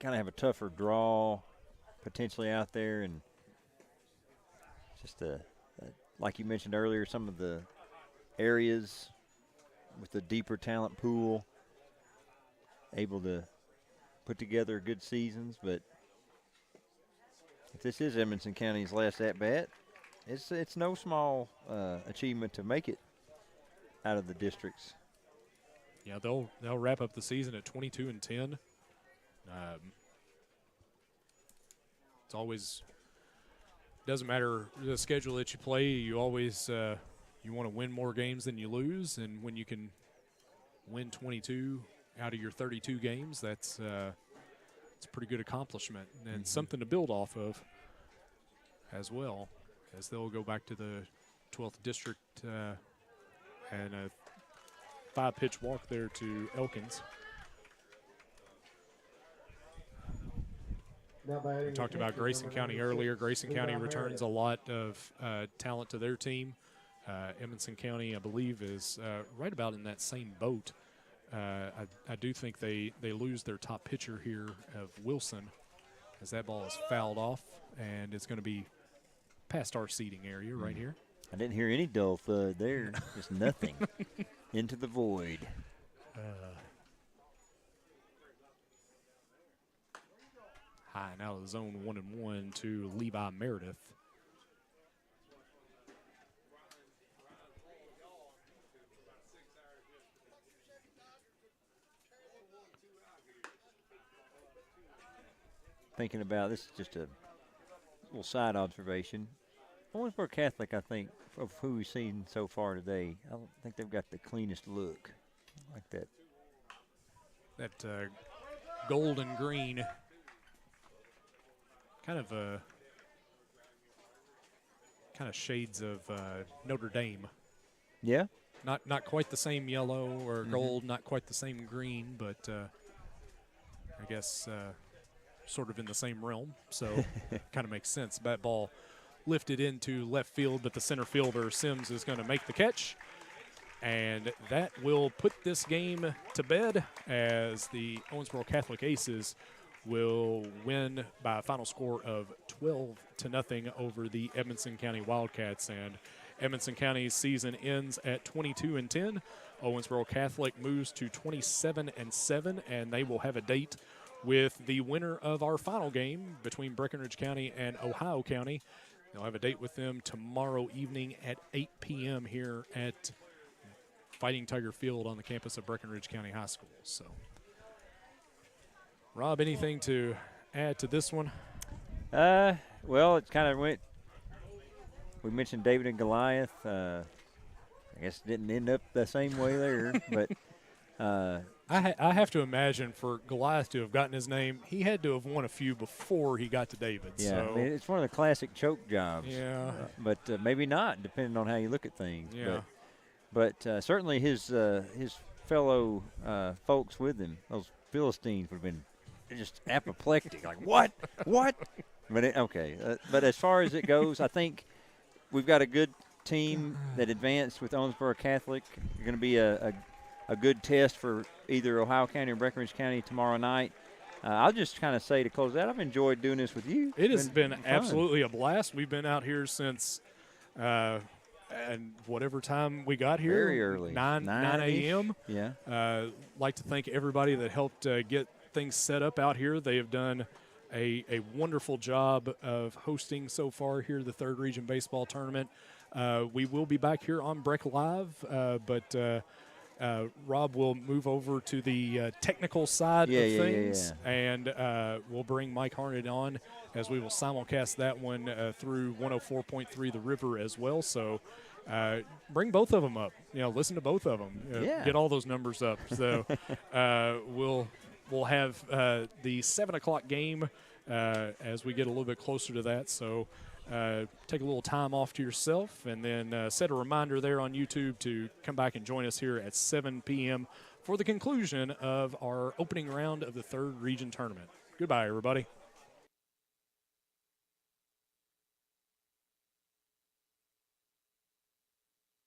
kind of have a tougher draw potentially out there, and just like you mentioned earlier, some of the areas with the deeper talent pool able to put together good seasons. But if this is Edmonson County's last at-bat, it's no small achievement to make it out of the districts. Yeah, they'll wrap up the season at 22-10. It's always doesn't matter the schedule that you play. You always you want to win more games than you lose, and when you can win 22 out of your 32 games, it's a pretty good accomplishment and something to build off of as well, as they'll go back to the 12th district and a 5-pitch walk there to Elkins. We talked about Grayson County earlier. Grayson County returns a lot of talent to their team. Edmonson County, I believe, is right about in that same boat. I do think they lose their top pitcher here of Wilson, as that ball is fouled off, and it's going to be past our seating area right here. I didn't hear any dull thud there. Just nothing. Into the void. High and out of the zone, 1-1 to Levi Meredith. Thinking about this is just a little side observation. Owensboro Catholic, I think, of who we've seen so far today, I don't think they've got the cleanest look like that. That gold and green, kind of shades of Notre Dame. Yeah. Not quite the same yellow or gold, not quite the same green, but I guess sort of in the same realm. So kind of makes sense. That ball lifted into left field, but the center fielder, Sims, is going to make the catch. And that will put this game to bed, as the Owensboro Catholic Aces will win by a final score of 12-0 over the Edmonson County Wildcats. And Edmonson County's season ends at 22-10. Owensboro Catholic moves to 27-7, and they will have a date with the winner of our final game between Breckinridge County and Ohio County. They'll have a date with them tomorrow evening at 8 p.m. here at Fighting Tiger Field on the campus of Breckinridge County High School. So, Rob, anything to add to this one? Well, it kind of went. We mentioned David and Goliath. I guess it didn't end up the same way there, but. I have to imagine for Goliath to have gotten his name, he had to have won a few before he got to David. Yeah, so. I mean, it's one of the classic choke jobs. Yeah. But maybe not, depending on how you look at things. Yeah. But certainly his fellow folks with him, those Philistines, would have been just apoplectic. Like, what? But but as far as it goes, I think we've got a good team that advanced with Owensboro Catholic. It's going to be a good test for either Ohio County or Breckinridge County tomorrow night. I'll just kind of say to close out, I've enjoyed doing this with you. It has been fun. absolutely a blast. We've been out here since and whatever time we got here. Very early. 9 a.m. Yeah. Like to thank everybody that helped get things set up out here. They have done a wonderful job of hosting so far here the Third Region Baseball Tournament. We will be back here on Breck Live, but Rob will move over to the technical side of things, and we'll bring Mike Harnett on as we will simulcast that one through 104.3 The River as well. So bring both of them up. Listen to both of them. Get all those numbers up. So we'll have the 7 o'clock game as we get a little bit closer to that. So take a little time off to yourself, and then set a reminder there on YouTube to come back and join us here at 7 p.m. for the conclusion of our opening round of the Third Region Tournament. Goodbye, everybody.